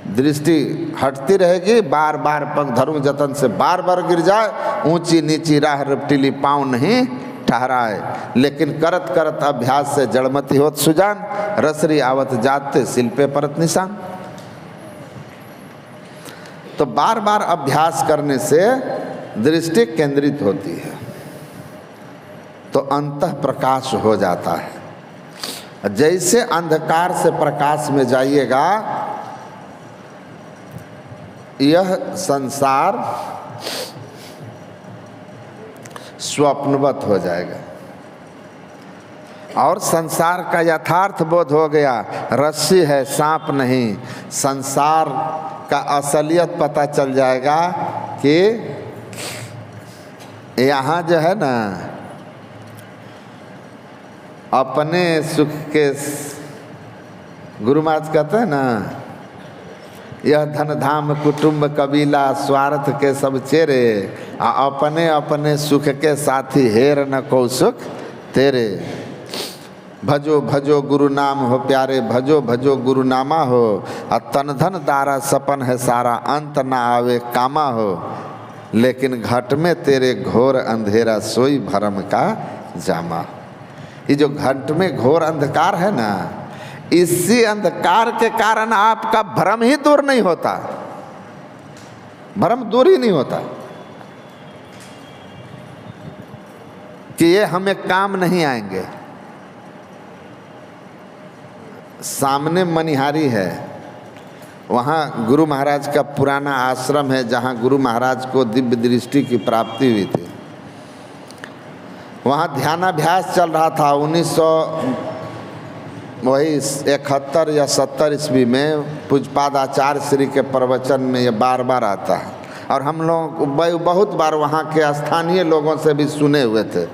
[SPEAKER 1] दृष्टि हटती रहेगी, बार बार पग धर्म जतन से बार बार गिर जाए, ऊंची नीची राह रपटीली पाँव नहीं ठहराए। लेकिन करत करत अभ्यास से जड़मती होत सुजान, रसरी आवत जाते शिल्पे परत निशान। तो बार बार अभ्यास करने से दृष्टि केंद्रित होती है। तो अंतः प्रकाश हो जाता है। जैसे अंधकार से प्रकाश में जाइएगा, यह संसार स्वप्नवत हो जाएगा और संसार का यथार्थ बोध हो गया। रस्सी है, सांप नहीं। संसार का असलियत पता चल जाएगा कि यहाँ जो है ना, अपने सुख के, गुरु महाराज कहते हैं ना, यह धन धाम कुटुंब कबीला स्वार्थ के सब चेरे, अपने अपने सुख के साथी हेर न को सुख तेरे। भजो भजो गुरु नाम हो प्यारे, भजो भजो गुरु नामा हो। तन धन दारा सपन है सारा, अंत ना आवे कामा हो। लेकिन घट में तेरे घोर अंधेरा, सोई भरम का जामा। ये जो घट में घोर अंधकार है ना, इसी अंधकार के कारण आपका भ्रम ही दूर नहीं होता, भ्रम दूर ही नहीं होता कि ये हमें काम नहीं आएंगे। सामने मनिहारी है, वहाँ गुरु महाराज का पुराना आश्रम है, जहाँ गुरु महाराज को दिव्य दृष्टि की प्राप्ति हुई थी। वहाँ ध्यानाभ्यास चल रहा था 1971 या 70 ईस्वी में। पूज्यपाद आचार्य श्री के प्रवचन में ये बार बार आता है और हम लोग बहुत बार वहाँ के स्थानीय लोगों से भी सुने हुए थे।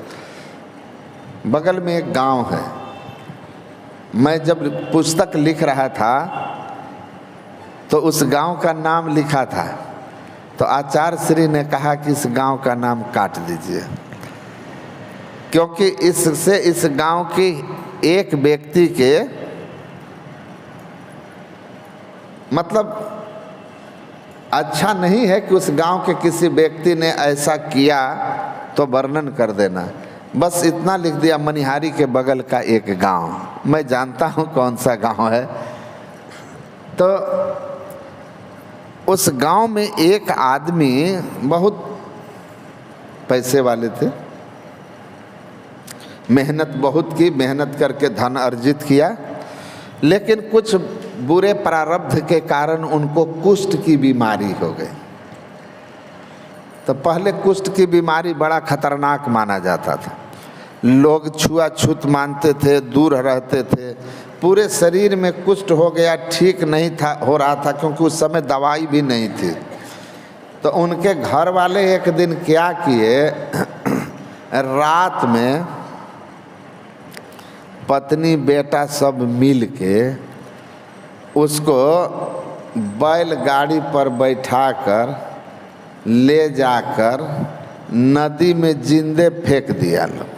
[SPEAKER 1] बगल में एक गांव है। मैं जब पुस्तक लिख रहा था तो उस गांव का नाम लिखा था, तो आचार्य श्री ने कहा कि इस गांव का नाम काट दीजिए, क्योंकि इससे इस गांव की एक व्यक्ति के मतलब अच्छा नहीं है कि उस गांव के किसी व्यक्ति ने ऐसा किया तो वर्णन कर देना। बस इतना लिख दिया, मनिहारी के बगल का एक गांव। मैं जानता हूं कौन सा गांव है। तो उस गांव में एक आदमी बहुत पैसे वाले थे, मेहनत बहुत की, मेहनत करके धन अर्जित किया, लेकिन कुछ बुरे प्रारब्ध के कारण उनको कुष्ठ की बीमारी हो गई। तो पहले कुष्ठ की बीमारी बड़ा खतरनाक माना जाता था, लोग छुआछूत मानते थे, दूर रहते थे। पूरे शरीर में कुष्ठ हो गया, ठीक नहीं था हो रहा था, क्योंकि उस समय दवाई भी नहीं थी। तो उनके घर वाले एक दिन क्या किए, रात में पत्नी बेटा सब मिल के उसको बैलगाड़ी पर बैठाकर ले जाकर नदी में जिंदे फेंक दिया लोग।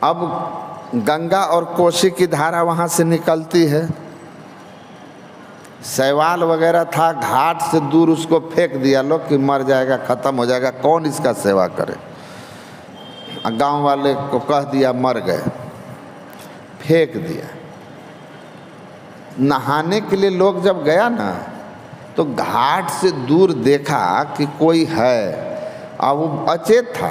[SPEAKER 1] अब गंगा और कोसी की धारा वहाँ से निकलती है, शैवाल वगैरह था, घाट से दूर उसको फेंक दिया लोग कि मर जाएगा, ख़त्म हो जाएगा, कौन इसका सेवा करे। गांव वाले को कह दिया, मर गए, फेंक दिया। नहाने के लिए लोग जब गया ना, तो घाट से दूर देखा कि कोई है, अब वो अचेत था,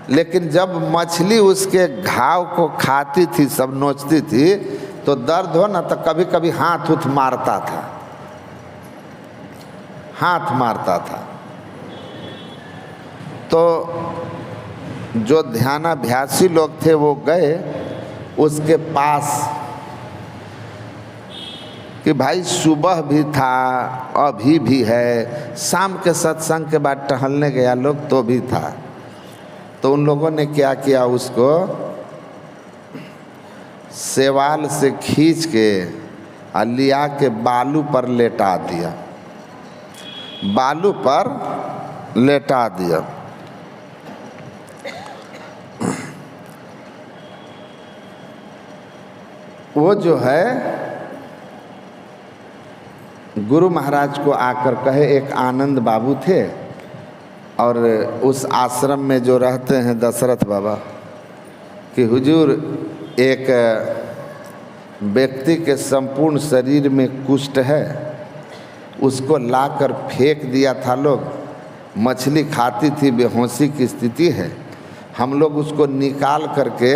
[SPEAKER 1] लेकिन जब मछली उसके घाव को खाती थी, सब नोचती थी, तो दर्द हो ना, तो कभी कभी हाथ उठ मारता था, हाथ मारता था। तो जो ध्यानाभ्यासी लोग थे वो गए उसके पास कि भाई सुबह भी था, अभी भी है, शाम के सत्संग के बाद टहलने गया लोग तो भी था। तो उन लोगों ने क्या किया, उसको सेवाल से खींच के लिया के बालू पर लेटा दिया, बालू पर लेटा दिया। वो जो है गुरु महाराज को आकर कहे, एक आनंद बाबू थे और उस आश्रम में जो रहते हैं दशरथ बाबा, कि हुजूर एक व्यक्ति के संपूर्ण शरीर में कुष्ठ है, उसको लाकर फेंक दिया था लोग, मछली खाती थी, बेहोशी की स्थिति है, हम लोग उसको निकाल करके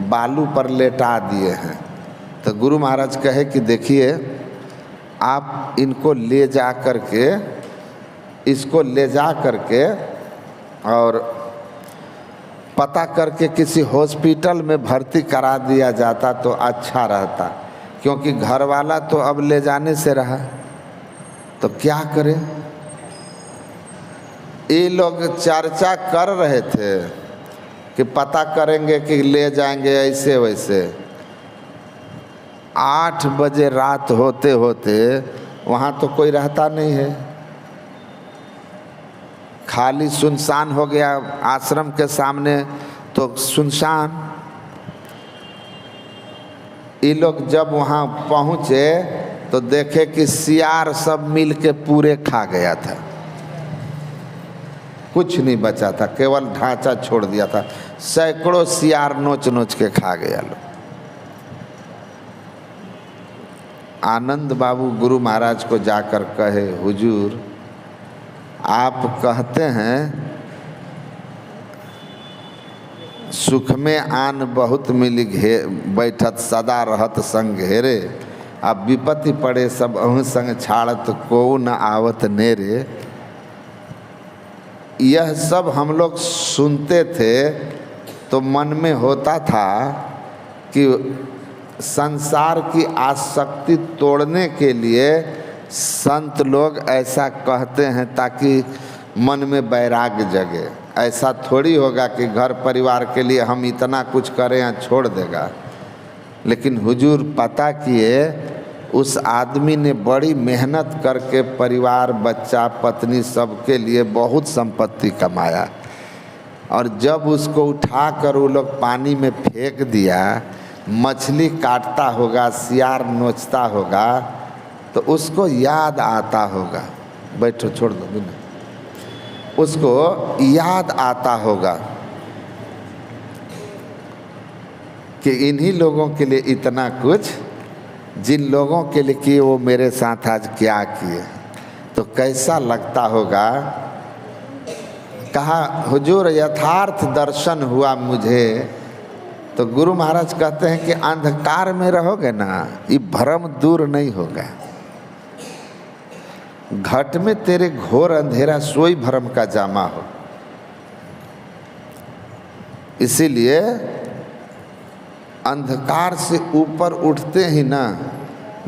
[SPEAKER 1] बालू पर लेटा दिए हैं। तो गुरु महाराज कहे कि देखिए, आप इनको ले जा करके, इसको ले जा करके और पता करके किसी हॉस्पिटल में भर्ती करा दिया जाता तो अच्छा रहता, क्योंकि घर वाला तो अब ले जाने से रहा, तो क्या करें। ये लोग चर्चा कर रहे थे कि पता करेंगे कि ले जाएंगे ऐसे वैसे। 8 बजे रात होते होते वहाँ तो कोई रहता नहीं है, खाली सुनसान हो गया। आश्रम के सामने तो सुनसान। ये लोग जब वहाँ पहुँचे तो देखे कि सियार सब मिल के पूरे खा गया था, कुछ नहीं बचा था, केवल ढांचा छोड़ दिया था। सैकड़ों सियार नोच नोच के खा गया लोग। आनंद बाबू गुरु महाराज को जाकर कहे, हुजूर आप कहते हैं सुख में आन बहुत मिली बैठत सदा रहत संग घेरे, अब विपत्ति पड़े सब अहु संग छाड़त को न आवत नेरे। यह सब हम लोग सुनते थे तो मन में होता था कि संसार की आसक्ति तोड़ने के लिए संत लोग ऐसा कहते हैं ताकि मन में वैराग्य जगे। ऐसा थोड़ी होगा कि घर परिवार के लिए हम इतना कुछ करें या छोड़ देगा। लेकिन हुजूर पता किए, उस आदमी ने बड़ी मेहनत करके परिवार, बच्चा, पत्नी सबके लिए बहुत संपत्ति कमाया, और जब उसको उठाकर वो लोग पानी में फेंक दिया, मछली काटता होगा, सियार नोचता होगा, तो उसको याद आता होगा, बैठो छोड़ दो बिना, उसको याद आता होगा कि इन्हीं लोगों के लिए इतना कुछ, जिन लोगों के लिए किए वो मेरे साथ आज क्या किए, तो कैसा लगता होगा। कहा हुजूर यथार्थ दर्शन हुआ मुझे। तो गुरु महाराज कहते हैं कि अंधकार में रहोगे ना, ये भ्रम दूर नहीं होगा। घट में तेरे घोर अंधेरा सोई भ्रम का जामा हो। इसीलिए अंधकार से ऊपर उठते ही ना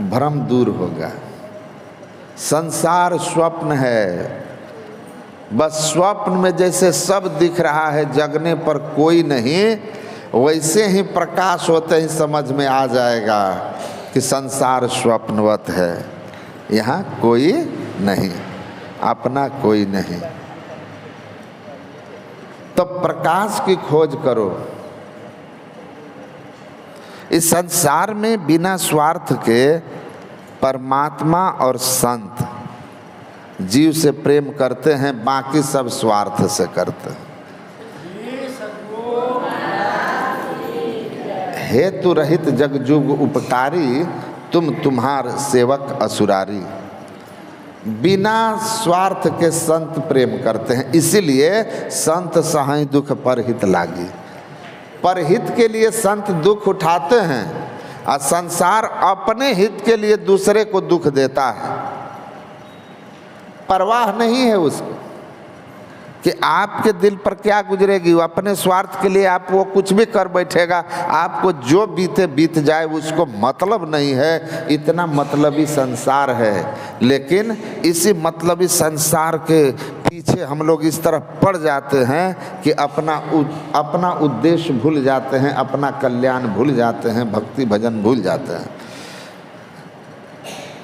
[SPEAKER 1] भ्रम दूर होगा। संसार स्वप्न है, बस स्वप्न में जैसे सब दिख रहा है, जगने पर कोई नहीं, वैसे ही प्रकाश होते ही समझ में आ जाएगा कि संसार स्वप्नवत है, यहाँ कोई नहीं, अपना कोई नहीं। तो प्रकाश की खोज करो। इस संसार में बिना स्वार्थ के परमात्मा और संत जीव से प्रेम करते हैं, बाकी सब स्वार्थ से करते हैं। हेतु रहित जगजुग उपकारी, तुम तुम्हार सेवक असुरारी। बिना स्वार्थ के संत प्रेम करते हैं, इसीलिए संत सहाय दुख परहित लागी। परहित के लिए संत दुख उठाते हैं, और संसार अपने हित के लिए दूसरे को दुख देता है। परवाह नहीं है उसको कि आपके दिल पर क्या गुजरेगी, वो अपने स्वार्थ के लिए आप वो कुछ भी कर बैठेगा, आपको जो बीते बीत जाए उसको मतलब नहीं है। इतना मतलबी संसार है। लेकिन इसी मतलबी संसार के पीछे हम लोग इस तरह पड़ जाते हैं कि अपना उद्देश्य भूल जाते हैं, अपना कल्याण भूल जाते हैं, भक्ति भजन भूल जाते हैं।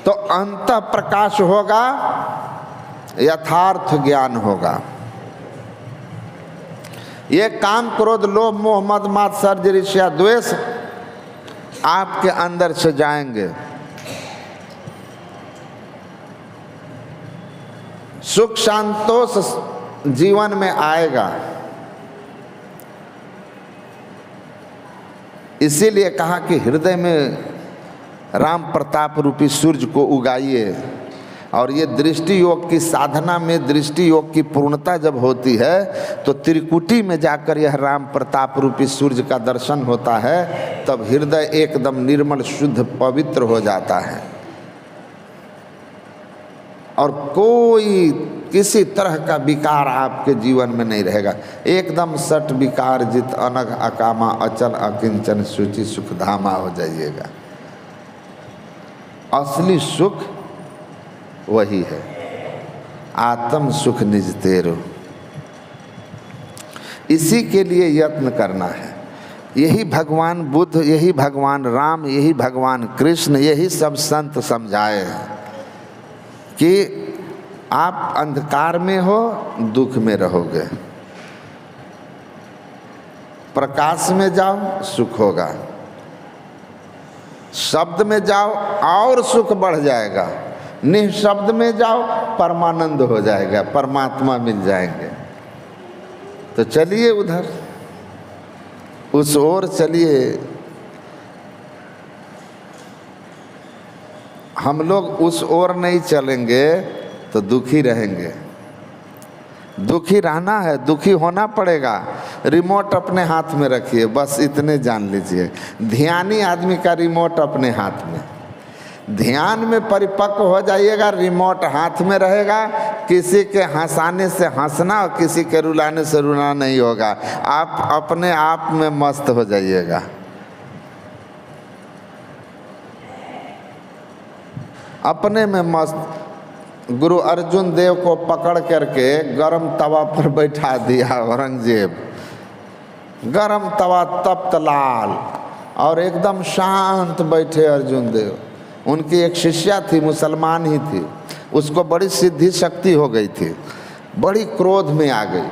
[SPEAKER 1] तो अंतः प्रकाश होगा, यथार्थ ज्ञान होगा। ये काम, क्रोध, लोभ, मोह, मद, मात्सर्य, ईर्ष्या, द्वेष आपके अंदर से जाएंगे। सुख शांतोष जीवन में आएगा। इसीलिए कहा कि हृदय में राम प्रताप रूपी सूर्य को उगाइए और ये दृष्टि योग की साधना में दृष्टि योग की पूर्णता जब होती है तो त्रिकुटी में जाकर यह राम प्रताप रूपी सूर्य का दर्शन होता है, तब हृदय एकदम निर्मल शुद्ध पवित्र हो जाता है और कोई किसी तरह का विकार आपके जीवन में नहीं रहेगा। एकदम सट विकार जित अनग अकामा अचल अकिंचन सूचि सुखधामा हो जाइएगा। असली सुख वही है, आत्म सुख निज तेरो। इसी के लिए यत्न करना है। यही भगवान बुद्ध, यही भगवान राम, यही भगवान कृष्ण, यही सब संत समझाए हैं कि आप अंधकार में हो दुख में रहोगे, प्रकाश में जाओ सुख होगा, शब्द में जाओ और सुख बढ़ जाएगा, निःशब्द में जाओ परमानंद हो जाएगा, परमात्मा मिल जाएंगे। तो चलिए उधर उस ओर चलिए। हम लोग उस ओर नहीं चलेंगे तो दुखी रहेंगे। दुखी रहना है, दुखी होना पड़ेगा। रिमोट अपने हाथ में रखिए, बस इतने जान लीजिए। ध्यानी आदमी का रिमोट अपने हाथ में, ध्यान में परिपक्व हो जाइएगा, रिमोट हाथ में रहेगा। किसी के हंसाने से हंसना और किसी के रुलाने से रुलाना नहीं होगा। आप अपने आप में मस्त हो जाइएगा। अपने में मस्त। गुरु अर्जुन देव को पकड़ करके गरम तवा पर बैठा दिया औरंगजेब। गरम तवा तप्त लाल और एकदम शांत बैठे अर्जुन देव। उनकी एक शिष्या थी, मुसलमान ही थी, उसको बड़ी सिद्धि शक्ति हो गई थी, बड़ी क्रोध में आ गई।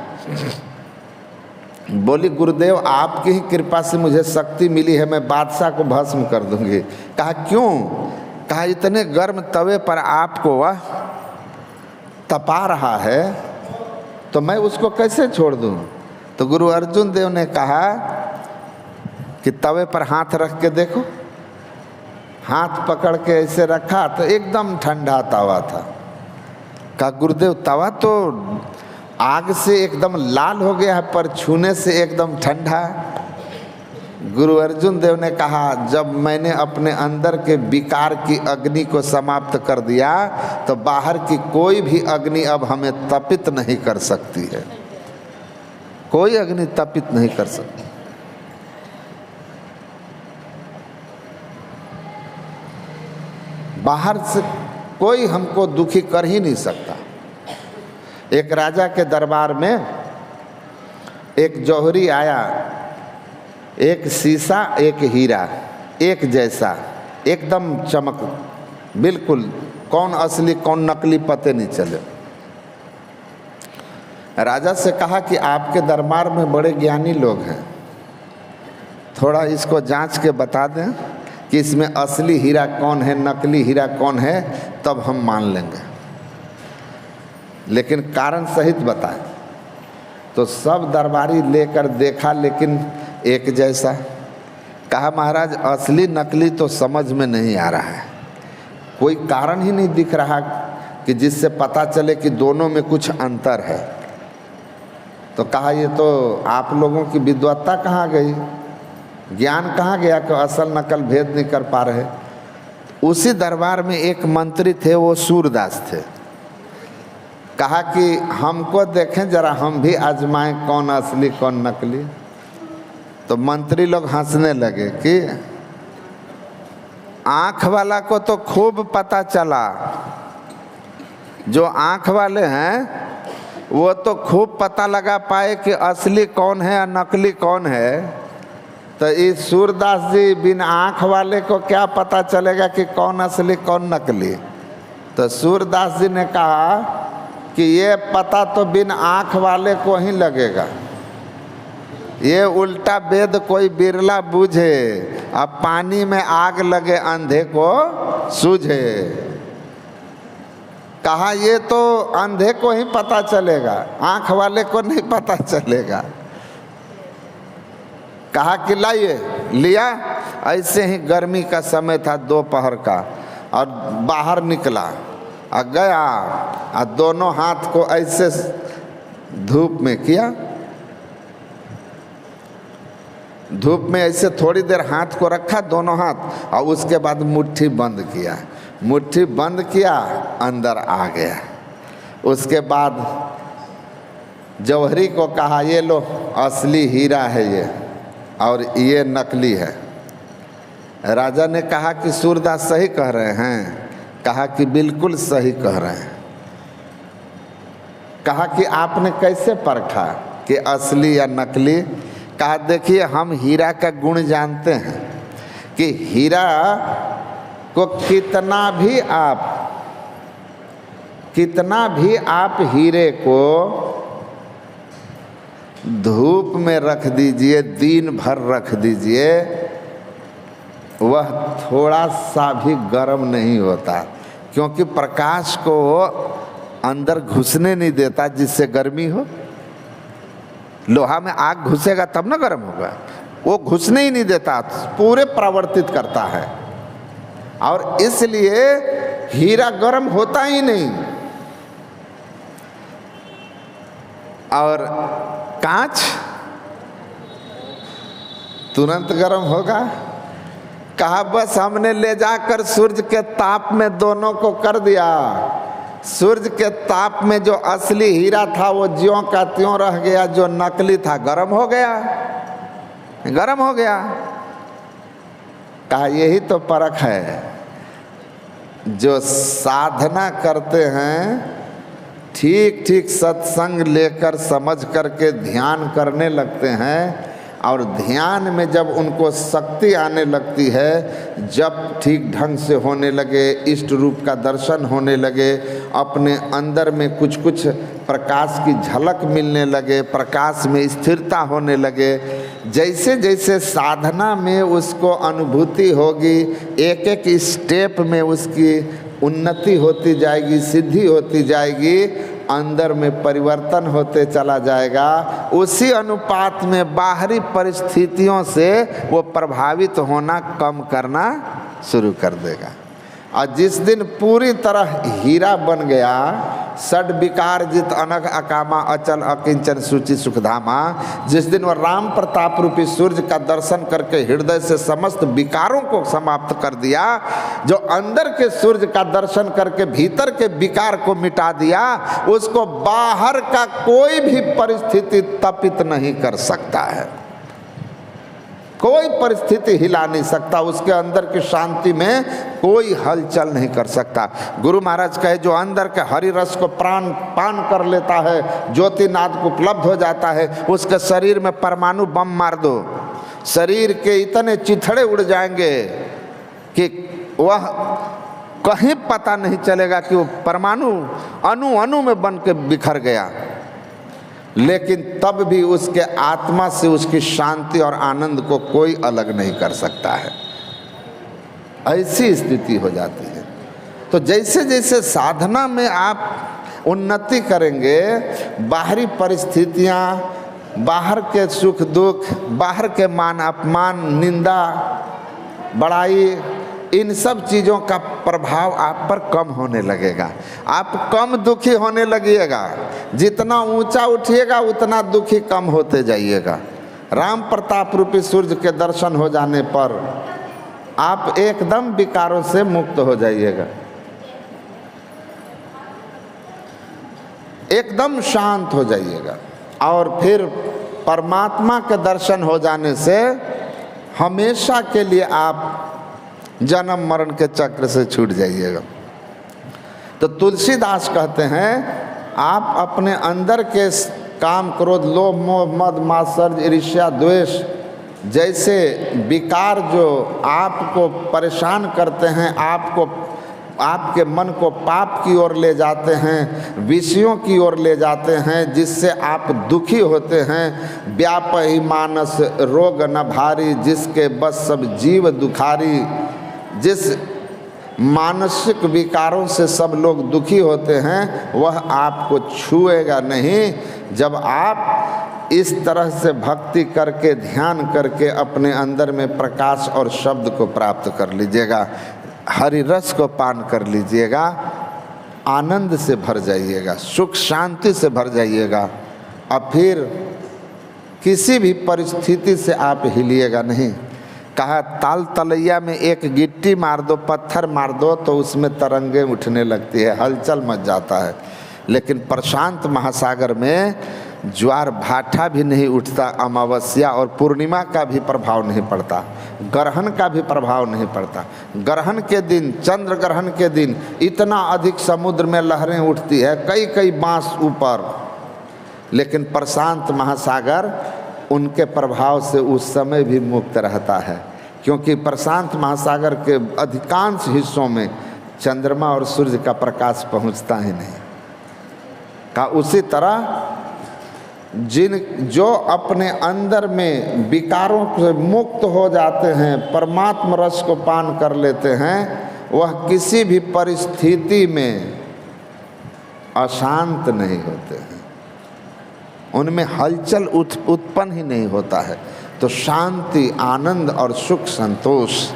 [SPEAKER 1] बोली गुरुदेव आपकी ही कृपा से मुझे शक्ति मिली है, मैं बादशाह को भस्म कर दूंगी। कहा क्यों? कहा इतने गर्म तवे पर आपको वह तपा रहा है तो मैं उसको कैसे छोड़ दूं? तो गुरु अर्जुन देव ने कहा कि तवे पर हाथ रख के देखो। हाथ पकड़ के ऐसे रखा तो एकदम ठंडा तवा था। कहा गुरुदेव तवा तो आग से एकदम लाल हो गया है पर छूने से एकदम ठंडा। गुरु अर्जुन देव ने कहा जब मैंने अपने अंदर के विकार की अग्नि को समाप्त कर दिया तो बाहर की कोई भी अग्नि अब हमें तपित नहीं कर सकती है। कोई अग्नि तपित नहीं कर सकती। बाहर से कोई हमको दुखी कर ही नहीं सकता। एक राजा के दरबार में एक जौहरी आया, एक शीशा एक हीरा एक जैसा, एकदम चमक, बिल्कुल कौन असली कौन नकली पते नहीं चले। राजा से कहा कि आपके दरबार में बड़े ज्ञानी लोग हैं, थोड़ा इसको जांच के बता दें कि इसमें असली हीरा कौन है नकली हीरा कौन है, तब हम मान लेंगे, लेकिन कारण सहित बताएं। तो सब दरबारी लेकर देखा लेकिन एक जैसा। कहा महाराज असली नकली तो समझ में नहीं आ रहा है, कोई कारण ही नहीं दिख रहा कि जिससे पता चले कि दोनों में कुछ अंतर है। तो कहा ये तो आप लोगों की विद्वत्ता कहाँ गई, ज्ञान कहाँ गया कि असल नकल भेद नहीं कर पा रहे। उसी दरबार में एक मंत्री थे, वो सूरदास थे। कहा कि हमको देखें जरा, हम भी आजमाएं कौन असली कौन नकली। तो मंत्री लोग हंसने लगे कि आँख वाला को तो खूब पता चला, जो आँख वाले हैं वो तो खूब पता लगा पाए कि असली कौन है और नकली कौन है। तो इस सूरदास जी बिन आँख वाले को क्या पता चलेगा कि कौन असली कौन नकली। तो सूरदास जी ने कहा कि ये पता तो बिन आँख वाले को ही लगेगा, ये उल्टा वेद कोई बिरला बूझे, अब पानी में आग लगे अंधे को सूझे। कहा ये तो अंधे को ही पता चलेगा, आँख वाले को नहीं पता चलेगा। कहा कि लाइए, लिया। ऐसे ही गर्मी का समय था दोपहर का, और बाहर निकला गया और दोनों हाथ को ऐसे धूप में किया, धूप में ऐसे थोड़ी देर हाथ को रखा दोनों हाथ, और उसके बाद मुट्ठी बंद किया, मुट्ठी बंद किया, अंदर आ गया। उसके बाद जौहरी को कहा ये लो असली हीरा है ये और ये नकली है। राजा ने कहा कि सूरदास सही कह रहे हैं? कहा कि बिल्कुल सही कह रहे हैं। कहा कि आपने कैसे परखा कि असली या नकली? कहा देखिए हम हीरा का गुण जानते हैं कि हीरा को कितना भी आप हीरे को धूप में रख दीजिए, दिन भर रख दीजिए, वह थोड़ा सा भी गर्म नहीं होता, क्योंकि प्रकाश को अंदर घुसने नहीं देता जिससे गर्मी हो। लोहा में आग घुसेगा तब ना गर्म होगा, वो घुसने ही नहीं देता, पूरे परावर्तित करता है, और इसलिए हीरा गर्म होता ही नहीं। और कांच तुरंत गर्म होगा। कहा बस हमने ले जाकर सूरज के ताप में दोनों को कर दिया। सूरज के ताप में जो असली हीरा था वो ज्यों का त्यों रह गया, जो नकली था गर्म हो गया, गर्म हो गया। कहा यही तो परख है। जो साधना करते हैं, ठीक ठीक सत्संग लेकर समझ करके ध्यान करने लगते हैं, और ध्यान में जब उनको शक्ति आने लगती है, जब ठीक ढंग से होने लगे, इष्ट रूप का दर्शन होने लगे, अपने अंदर में कुछ कुछ प्रकाश की झलक मिलने लगे, प्रकाश में स्थिरता होने लगे, जैसे जैसे साधना में उसको अनुभूति होगी, एक एक स्टेप में उसकी उन्नति होती जाएगी, सिद्धि होती जाएगी, अंदर में परिवर्तन होते चला जाएगा। उसी अनुपात में बाहरी परिस्थितियों से वो प्रभावित होना कम करना शुरू कर देगा। और जिस दिन पूरी तरह हीरा बन गया, षड विकार जित अनग अकामा अचल अकिंचन सूचि सुखधामा, जिस दिन वह राम प्रताप रूपी सूर्य का दर्शन करके हृदय से समस्त विकारों को समाप्त कर दिया, जो अंदर के सूर्य का दर्शन करके भीतर के विकार को मिटा दिया, उसको बाहर का कोई भी परिस्थिति तपित नहीं कर सकता है, कोई परिस्थिति हिला नहीं सकता, उसके अंदर की शांति में कोई हलचल नहीं कर सकता। गुरु महाराज कहे जो अंदर के हरि रस को प्राण पान कर लेता है, ज्योतिनाद को उपलब्ध हो जाता है, उसके शरीर में परमाणु बम मार दो, शरीर के इतने चिथड़े उड़ जाएंगे कि वह कहीं पता नहीं चलेगा कि वो परमाणु अणु अणु में बन के बिखर गया, लेकिन तब भी उसके आत्मा से उसकी शांति और आनंद को कोई अलग नहीं कर सकता है। ऐसी स्थिति हो जाती है। तो जैसे जैसे साधना में आप उन्नति करेंगे, बाहरी परिस्थितियाँ, बाहर के सुख दुख, बाहर के मान अपमान, निंदा, बड़ाई, इन सब चीज़ों का प्रभाव आप पर कम होने लगेगा, आप कम दुखी होने लगिएगा। जितना ऊंचा उठिएगा उतना दुखी कम होते जाइएगा। राम प्रताप रूपी सूर्य के दर्शन हो जाने पर आप एकदम विकारों से मुक्त हो जाइएगा, एकदम शांत हो जाइएगा, और फिर परमात्मा के दर्शन हो जाने से हमेशा के लिए आप जन्म मरण के चक्र से छूट जाइएगा। तो तुलसीदास कहते हैं आप अपने अंदर के काम, क्रोध, लोभ, मोह, मद, मात्सर्य, ईर्ष्या, द्वेष जैसे विकार जो आपको परेशान करते हैं, आपके मन को पाप की ओर ले जाते हैं, विषयों की ओर ले जाते हैं, जिससे आप दुखी होते हैं। व्यापहि मानस रोग न भारी, जिसके बस सब जीव दुखारी। जिस मानसिक विकारों से सब लोग दुखी होते हैं वह आपको छुएगा नहीं। जब आप इस तरह से भक्ति करके, ध्यान करके अपने अंदर में प्रकाश और शब्द को प्राप्त कर लीजिएगा, हरि रस को पान कर लीजिएगा, आनंद से भर जाइएगा, सुख शांति से भर जाइएगा, और फिर किसी भी परिस्थिति से आप हिलिएगा नहीं। कहा ताल तलैया में एक गिट्टी मार दो, पत्थर मार दो तो उसमें तरंगे उठने लगती है, हलचल मच जाता है। लेकिन प्रशांत महासागर में ज्वार भाटा भी नहीं उठता, अमावस्या और पूर्णिमा का भी प्रभाव नहीं पड़ता, ग्रहण का भी प्रभाव नहीं पड़ता। ग्रहण के दिन, चंद्र ग्रहण के दिन इतना अधिक समुद्र में लहरें उठती है, कई कई बांस ऊपर, लेकिन प्रशांत महासागर उनके प्रभाव से उस समय भी मुक्त रहता है, क्योंकि प्रशांत महासागर के अधिकांश हिस्सों में चंद्रमा और सूर्य का प्रकाश पहुंचता ही नहीं। का उसी तरह जो अपने अंदर में विकारों से मुक्त हो जाते हैं, परमात्म रस को पान कर लेते हैं, वह किसी भी परिस्थिति में अशांत नहीं होते हैं, उनमें हलचल उत्पन्न ही नहीं होता है। तो शांति, आनंद और सुख, संतोष,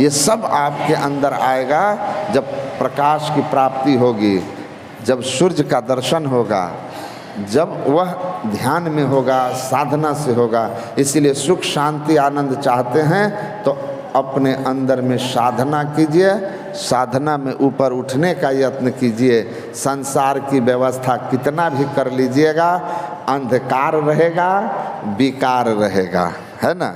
[SPEAKER 1] ये सब आपके अंदर आएगा जब प्रकाश की प्राप्ति होगी, जब सूर्य का दर्शन होगा, जब वह ध्यान में होगा, साधना से होगा। इसीलिए सुख, शांति, आनंद चाहते हैं तो अपने अंदर में साधना कीजिए, साधना में ऊपर उठने का यत्न कीजिए। संसार की व्यवस्था कितना भी कर लीजिएगा, अंधकार रहेगा, विकार रहेगा, है ना।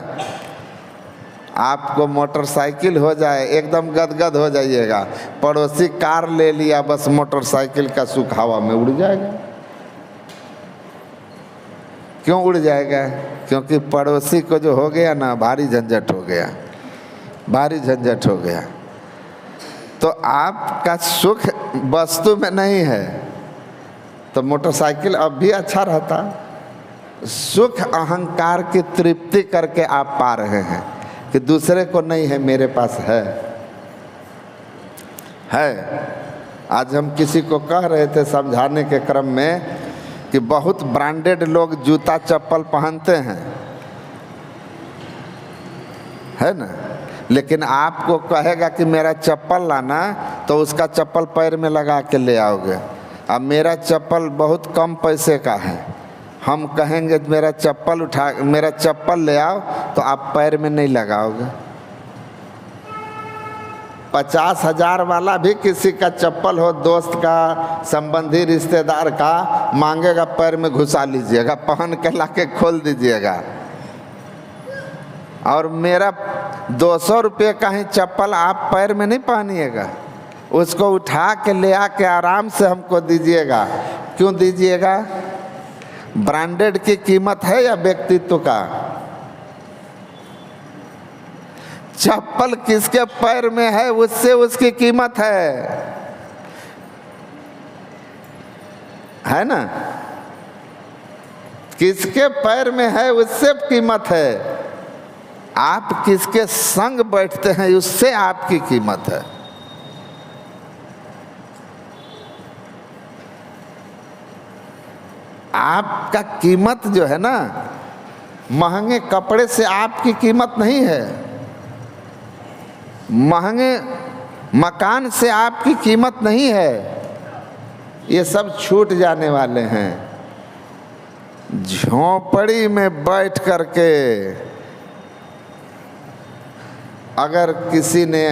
[SPEAKER 1] आपको मोटरसाइकिल हो जाए, एकदम गदगद हो जाइएगा, पड़ोसी कार ले लिया, बस मोटरसाइकिल का सुख हवा में उड़ जाएगा। क्यों उड़ जाएगा? क्योंकि पड़ोसी को जो हो गया ना, भारी झंझट हो गया, भारी झंझट हो गया। तो आपका सुख वस्तु में नहीं है तो मोटरसाइकिल अब भी अच्छा रहता। सुख अहंकार की तृप्ति करके आप पा रहे हैं कि दूसरे को नहीं है, मेरे पास है। आज हम किसी को कह रहे थे समझाने के क्रम में कि बहुत ब्रांडेड लोग जूता चप्पल पहनते हैं, है ना, लेकिन आपको कहेगा कि मेरा चप्पल लाना, तो उसका चप्पल पैर में लगा के ले आओगे। अब मेरा चप्पल बहुत कम पैसे का है, हम कहेंगे मेरा चप्पल ले आओ, तो आप पैर में नहीं लगाओगे। 50,000 वाला भी किसी का चप्पल हो, दोस्त का, संबंधी, रिश्तेदार का, मांगेगा, पैर में घुसा लीजिएगा, पहन के लाके खोल दीजिएगा। और मेरा 200 रुपये का ही चप्पल आप पैर में नहीं पहनिएगा, उसको उठा के ले आके आराम से हमको दीजिएगा। क्यों दीजिएगा? ब्रांडेड की कीमत है या व्यक्तित्व का? चप्पल किसके पैर में है उससे उसकी कीमत है ना। किसके पैर में है उससे कीमत है। आप किसके संग बैठते हैं उससे आपकी कीमत है। आपका कीमत जो है ना, महंगे कपड़े से आपकी कीमत नहीं है, महंगे मकान से आपकी कीमत नहीं है। ये सब छूट जाने वाले हैं। झोंपड़ी में बैठ करके अगर किसी ने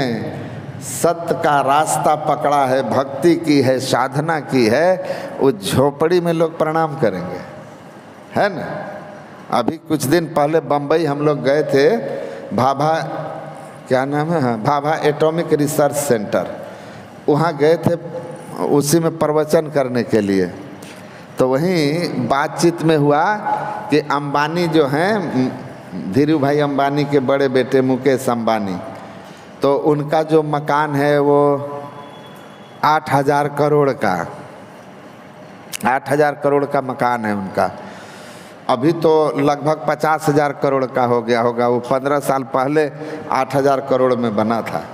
[SPEAKER 1] सत्य का रास्ता पकड़ा है, भक्ति की है, साधना की है, उस झोपड़ी में लोग प्रणाम करेंगे, है ना। अभी कुछ दिन पहले बम्बई हम लोग गए थे, भाभा, क्या नाम है, हाँ, भाभा एटॉमिक रिसर्च सेंटर, वहाँ गए थे उसी में प्रवचन करने के लिए। तो वहीं बातचीत में हुआ कि अंबानी जो हैं, धीरू भाई अंबानी के बड़े बेटे मुकेश अंबानी, तो उनका जो मकान है वो 8,000 करोड़ का, 8,000 करोड़ का मकान है उनका। अभी तो लगभग 50,000 करोड़ का हो गया होगा। वो 15 साल पहले 8,000 करोड़ में बना था।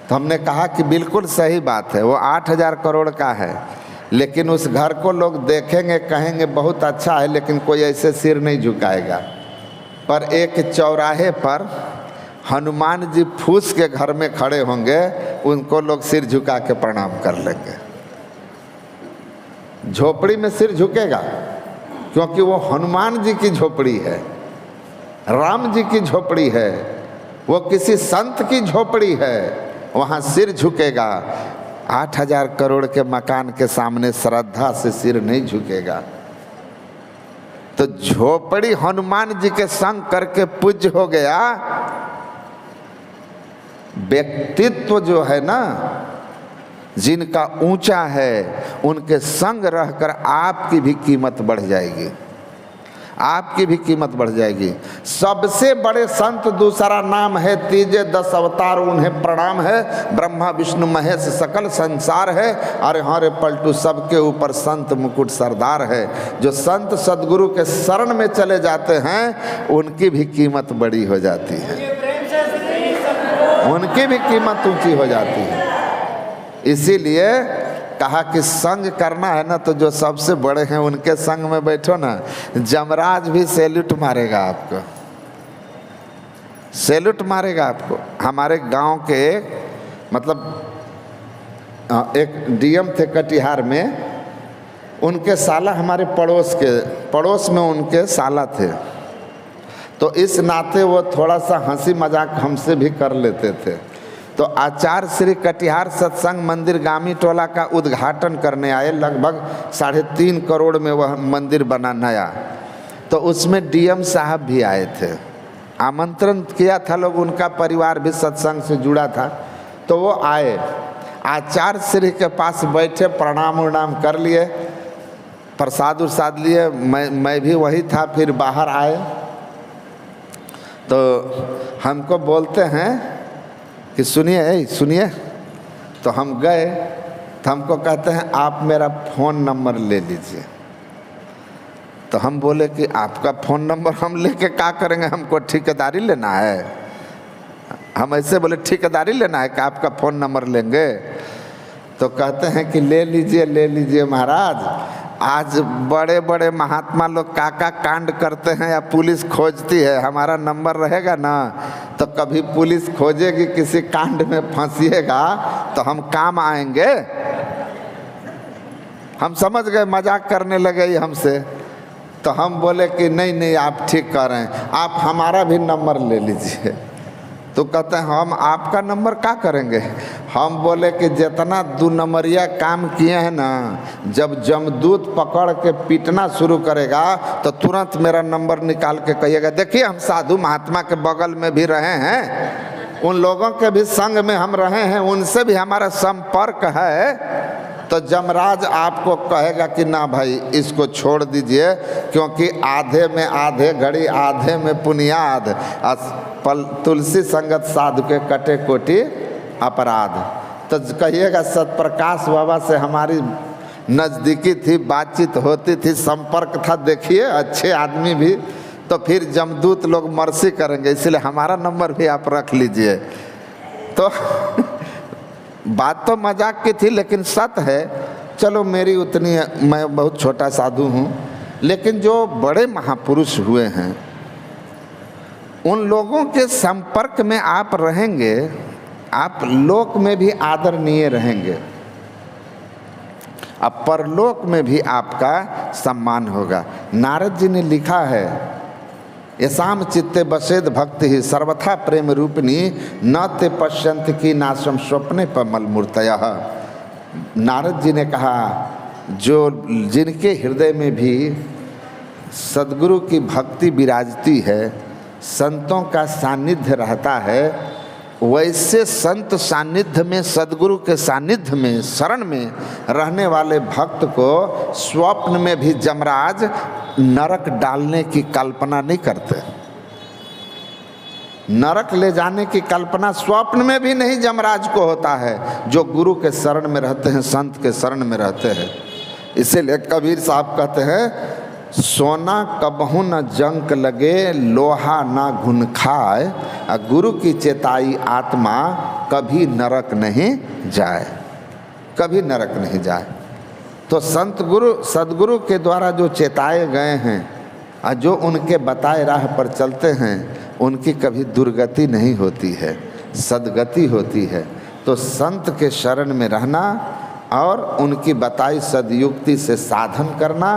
[SPEAKER 1] तो हमने कहा कि बिल्कुल सही बात है, वो 8,000 करोड़ का है, लेकिन उस घर को लोग देखेंगे, कहेंगे बहुत अच्छा है, लेकिन कोई ऐसे सिर नहीं झुकाएगा। पर एक चौराहे पर हनुमान जी फूस के घर में खड़े होंगे, उनको लोग सिर झुका के प्रणाम कर लेंगे। झोपड़ी में सिर झुकेगा, क्योंकि वो हनुमान जी की झोपड़ी है, राम जी की झोपड़ी है, वो किसी संत की झोपड़ी है, वहाँ सिर झुकेगा। 8,000 करोड़ के मकान के सामने श्रद्धा से सिर नहीं झुकेगा। तो झोपड़ी हनुमान जी के संग करके पूज्य हो गया। व्यक्तित्व जो है ना, जिनका ऊंचा है, उनके संग रहकर आपकी भी कीमत बढ़ जाएगी, आपकी भी कीमत बढ़ जाएगी। सबसे बड़े संत दूसरा नाम है, तीजे 10 अवतार उन्हें प्रणाम है, ब्रह्मा विष्णु महेश सकल संसार है, अरे हरे पलटू सबके ऊपर संत मुकुट सरदार है। जो संत सदगुरु के शरण में चले जाते हैं, उनकी भी कीमत बड़ी हो जाती है, उनकी भी कीमत ऊंची हो जाती है। इसीलिए कहा कि संग करना है ना, तो जो सबसे बड़े हैं उनके संग में बैठो ना, जमराज भी सैल्यूट मारेगा आपको, सैल्यूट मारेगा आपको। हमारे गांव के मतलब एक डीएम थे कटिहार में, उनके साला हमारे पड़ोस में उनके साला थे, तो इस नाते वो थोड़ा सा हंसी मजाक हमसे भी कर लेते थे। तो आचार्य श्री कटिहार सत्संग मंदिर गामी टोला का उद्घाटन करने आए, लगभग 3.5 करोड़ में वह मंदिर बना नया। तो उसमें डीएम साहब भी आए थे, आमंत्रण किया था लोग, उनका परिवार भी सत्संग से जुड़ा था। तो वो आए, आचार्य श्री के पास बैठे, प्रणाम उणाम कर लिए, प्रसाद उरसाद लिए, मैं भी वही था। फिर बाहर आए तो हमको बोलते हैं कि सुनिए सुनिए। तो हम गए, तो हमको कहते हैं आप मेरा फ़ोन नंबर ले लीजिए। तो हम बोले कि आपका फ़ोन नंबर हम लेके क्या करेंगे, हमको ठेकेदारी लेना है। हम ऐसे बोले ठेकेदारी लेना है कि आपका फ़ोन नंबर लेंगे। तो कहते हैं कि ले लीजिए महाराज, आज बड़े बड़े महात्मा लोग काका कांड करते हैं या पुलिस खोजती है, हमारा नंबर रहेगा ना, तो कभी पुलिस खोजेगी, किसी कांड में फंसिएगा तो हम काम आएंगे। हम समझ गए मजाक करने लगे ये हमसे। तो हम बोले कि नहीं आप ठीक कर रहे हैं, आप हमारा भी नंबर ले लीजिए। तो कहते हैं हम आपका नंबर क्या करेंगे। हम बोले कि जितना 2 नंबरिया काम किए हैं ना, जब जमदूत पकड़ के पीटना शुरू करेगा तो तुरंत मेरा नंबर निकाल के कहिएगा। देखिए हम साधु महात्मा के बगल में भी रहे हैं, उन लोगों के भी संग में हम रहे हैं, उनसे भी हमारा संपर्क है। तो जमराज आपको कहेगा कि ना भाई इसको छोड़ दीजिए, क्योंकि आधे में आधे घड़ी आधे में पुनियाद, तुलसी संगत साधु के कटे कोटि अपराध। तो कहिएगा सतप्रकाश बाबा से हमारी नज़दीकी थी, बातचीत होती थी, संपर्क था, देखिए अच्छे आदमी भी। तो फिर जमदूत लोग मर्सी करेंगे, इसलिए हमारा नंबर भी आप रख लीजिए। तो बात तो मजाक की थी, लेकिन सत्य है। चलो मेरी उतनी, मैं बहुत छोटा साधु हूँ, लेकिन जो बड़े महापुरुष हुए हैं उन लोगों के संपर्क में आप रहेंगे, आप लोक में भी आदरणीय रहेंगे, अब परलोक में भी आपका सम्मान होगा। नारद जी ने लिखा है, यसाम चित्ते बसेद भक्ति ही सर्वथा प्रेम रूपिणी न ते पश्यंत की नाशम स्वप्ने पमल मूर्तयः। नारद जी ने कहा, जो जिनके हृदय में भी सद्गुरु की भक्ति विराजती है, संतों का सानिध्य रहता है, वैसे संत सानिध्य में, सद्गुरु के सानिध्य में, शरण में रहने वाले भक्त को स्वप्न में भी जमराज नरक डालने की कल्पना नहीं करते। नरक ले जाने की कल्पना स्वप्न में भी नहीं जमराज को होता है, जो गुरु के शरण में रहते हैं, संत के शरण में रहते हैं। इसीलिए कबीर साहब कहते हैं, सोना कबहू न जंक लगे, लोहा ना घुन खाए, गुरु की चेताई आत्मा कभी नरक नहीं जाए, कभी नरक नहीं जाए। तो संत गुरु सद्गुरु के द्वारा जो चेताए गए हैं और जो उनके बताए राह पर चलते हैं, उनकी कभी दुर्गति नहीं होती है, सद्गति होती है। तो संत के शरण में रहना और उनकी बताई सदयुक्ति से साधन करना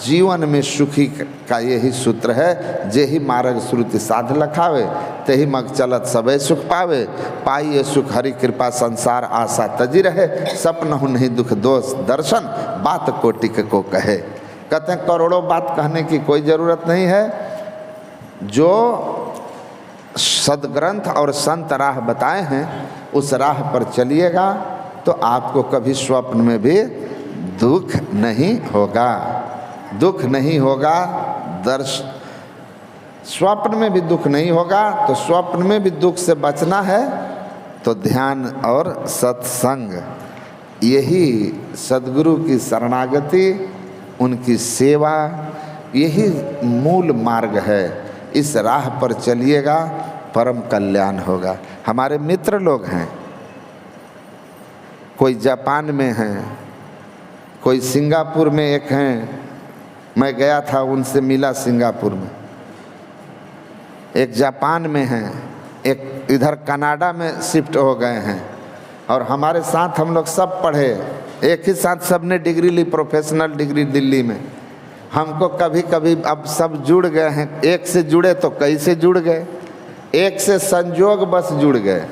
[SPEAKER 1] जीवन में सुखी का यही सूत्र है। जेहि मार्ग श्रुति साध लखावे तेहि मग चलत सबे सुख पावे। पाइए सुख हरि कृपा संसार आशा तजी रहे। सपन हूँ नहीं दुख दोष दर्शन बात कोटिक को कहे। कहते हैं करोड़ों बात कहने की कोई ज़रूरत नहीं है। जो सदग्रंथ और संत राह बताए हैं उस राह पर चलिएगा तो आपको कभी स्वप्न में भी दुख नहीं होगा। दुख नहीं होगा। स्वप्न में भी दुख नहीं होगा। तो स्वप्न में भी दुख से बचना है तो ध्यान और सत्संग, यही सद्गुरु की शरणागति, उनकी सेवा, यही मूल मार्ग है। इस राह पर चलिएगा परम कल्याण होगा। हमारे मित्र लोग हैं, कोई जापान में हैं, कोई सिंगापुर में एक हैं। मैं गया था उनसे मिला सिंगापुर में। एक जापान में हैं, एक इधर कनाडा में शिफ्ट हो गए हैं। और हमारे साथ हम लोग सब पढ़े, एक ही साथ सब ने डिग्री ली, प्रोफेशनल डिग्री दिल्ली में। हमको कभी कभी अब सब जुड़ गए हैं। एक से जुड़े तो कई से जुड़ गए, एक से संजोग बस जुड़ गए।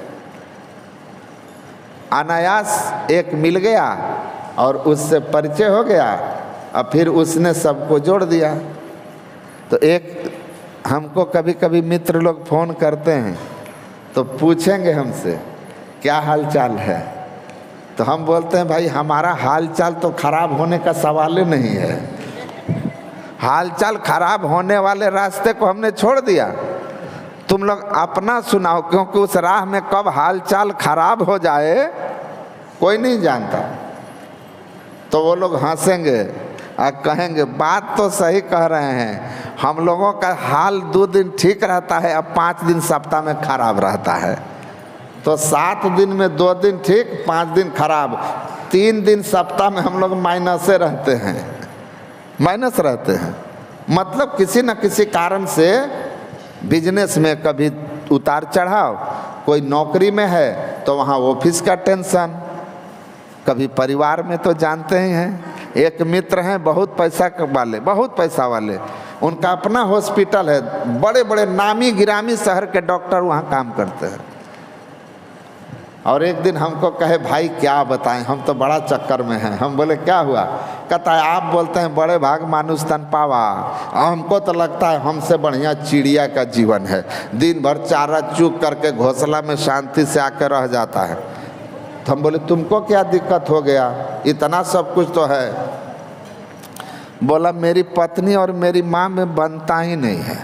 [SPEAKER 1] अनायास एक मिल गया और उससे परिचय हो गया और फिर उसने सबको जोड़ दिया। तो एक हमको कभी कभी मित्र लोग फ़ोन करते हैं तो पूछेंगे हमसे क्या हाल चाल है। तो हम बोलते हैं भाई हमारा हाल चाल तो खराब होने का सवाल ही नहीं है। हाल चाल खराब होने वाले रास्ते को हमने छोड़ दिया। तुम लोग अपना सुनाओ, क्योंकि उस राह में कब हाल चाल खराब हो जाए कोई नहीं जानता। तो वो लोग हंसेंगे और कहेंगे बात तो सही कह रहे हैं, हम लोगों का हाल 2 दिन ठीक रहता है, अब 5 दिन सप्ताह में खराब रहता है। तो 7 दिन में 2 दिन ठीक, 5 दिन खराब, 3 दिन सप्ताह में हम लोग माइनस रहते हैं, माइनस रहते हैं। मतलब किसी न किसी कारण से बिजनेस में कभी उतार चढ़ाव, कोई नौकरी में है तो वहाँ ऑफिस का टेंशन, कभी परिवार में तो जानते ही हैं। एक मित्र हैं बहुत पैसा वाले, बहुत पैसा वाले, उनका अपना हॉस्पिटल है, बड़े बड़े नामी गिरामी शहर के डॉक्टर वहाँ काम करते हैं। और एक दिन हमको कहे भाई क्या बताएं, हम तो बड़ा चक्कर में हैं। हम बोले क्या हुआ? कहता है आप बोलते हैं बड़े भाग मानुष तन पावा, हमको तो लगता है हमसे बढ़िया चिड़िया का जीवन है, दिन भर चारा चूक करके घोंसला में शांति से आकर रह जाता है। तो हम बोले तुमको क्या दिक्कत हो गया, इतना सब कुछ तो है। बोला मेरी पत्नी और मेरी माँ में बनता ही नहीं है,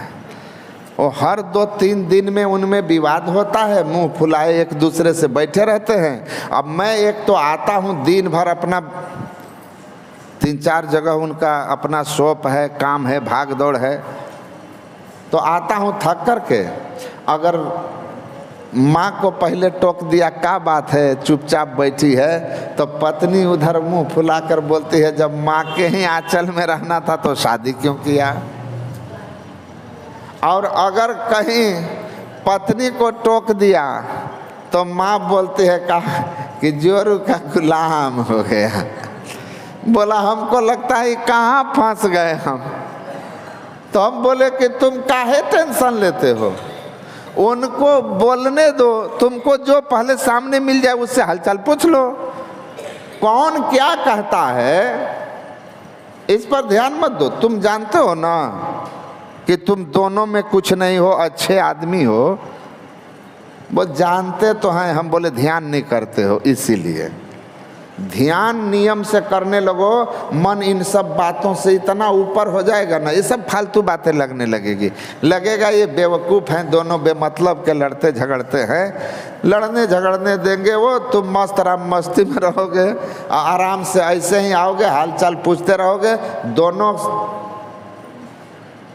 [SPEAKER 1] और हर 2-3 दिन में उनमें विवाद होता है, मुंह फुलाए एक दूसरे से बैठे रहते हैं। अब मैं एक तो आता हूँ दिन भर, अपना 3-4 जगह उनका अपना शॉप है, काम है, भाग दौड़ है, तो आता हूँ थक कर के। अगर माँ को पहले टोक दिया क्या बात है चुपचाप बैठी है, तो पत्नी उधर मुंह फुलाकर बोलती है जब माँ के ही आंचल में रहना था तो शादी क्यों किया। और अगर कहीं पत्नी को टोक दिया तो माँ बोलती है कहा कि जोरू का गुलाम हो गया। बोला हमको लगता है कहाँ फंस गए हम। तो हम बोले कि तुम काहे टेंशन लेते हो, उनको बोलने दो, तुमको जो पहले सामने मिल जाए उससे हालचाल पूछ लो, कौन क्या कहता है इस पर ध्यान मत दो। तुम जानते हो ना कि तुम दोनों में कुछ नहीं हो, अच्छे आदमी हो। वो जानते तो हैं, हम बोले ध्यान नहीं करते हो, इसीलिए ध्यान नियम से करने लगो, मन इन सब बातों से इतना ऊपर हो जाएगा ना, ये सब फालतू बातें लगने लगेगी, लगेगा ये बेवकूफ़ हैं, दोनों बेमतलब के लड़ते झगड़ते हैं। लड़ने झगड़ने देंगे वो, तुम मस्त आराम मस्ती में रहोगे, आराम से ऐसे ही आओगे, हालचाल पूछते रहोगे, दोनों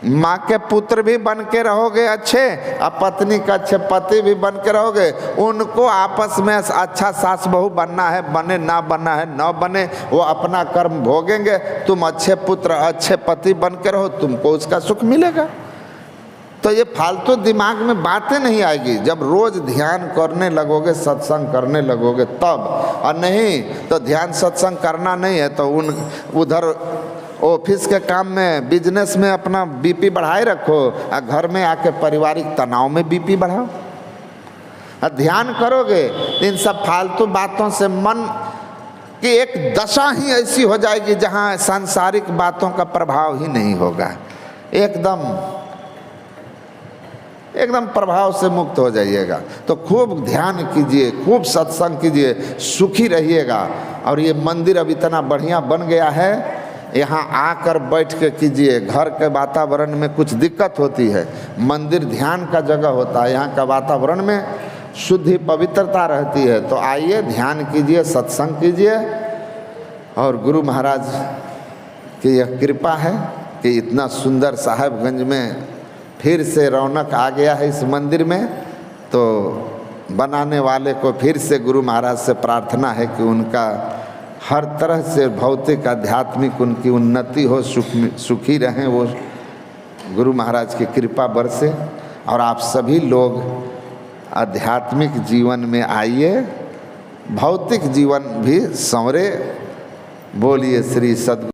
[SPEAKER 1] माँ के पुत्र भी बन के रहोगे अच्छे, और पत्नी का अच्छे पति भी बन के रहोगे। उनको आपस में अच्छा सास बहू बनना है, बने ना बनना है न बने, वो अपना कर्म भोगेंगे। तुम अच्छे पुत्र अच्छे पति बन के रहो, तुमको उसका सुख मिलेगा। तो ये फालतू दिमाग में बातें नहीं आएगी जब रोज ध्यान करने लगोगे, सत्संग करने लगोगे तब। और नहीं तो ध्यान सत्संग करना नहीं है तो उधर ऑफिस के काम में, बिजनेस में अपना बीपी बढ़ाए रखो और घर में आके पारिवारिक तनाव में बीपी बढ़ाओ। और ध्यान करोगे इन सब फालतू बातों से मन की एक दशा ही ऐसी हो जाएगी जहाँ सांसारिक बातों का प्रभाव ही नहीं होगा। एकदम प्रभाव से मुक्त हो जाइएगा। तो खूब ध्यान कीजिए, खूब सत्संग कीजिए, सुखी रहिएगा। और ये मंदिर अब इतना बढ़िया बन गया है, यहाँ आकर बैठ के कीजिए। घर के वातावरण में कुछ दिक्कत होती है, मंदिर ध्यान का जगह होता है, यहाँ का वातावरण में शुद्धि पवित्रता रहती है। तो आइए ध्यान कीजिए, सत्संग कीजिए। और गुरु महाराज की यह कृपा है कि इतना सुंदर साहेबगंज में फिर से रौनक आ गया है इस मंदिर में। तो बनाने वाले को फिर से गुरु महाराज से प्रार्थना है कि उनका हर तरह से भौतिक आध्यात्मिक उनकी उन्नति हो, सुखी रहें वो, गुरु महाराज की कृपा बरसे। और आप सभी लोग आध्यात्मिक जीवन में आइए, भौतिक जीवन भी संवरे। बोलिए श्री सद्गुरु।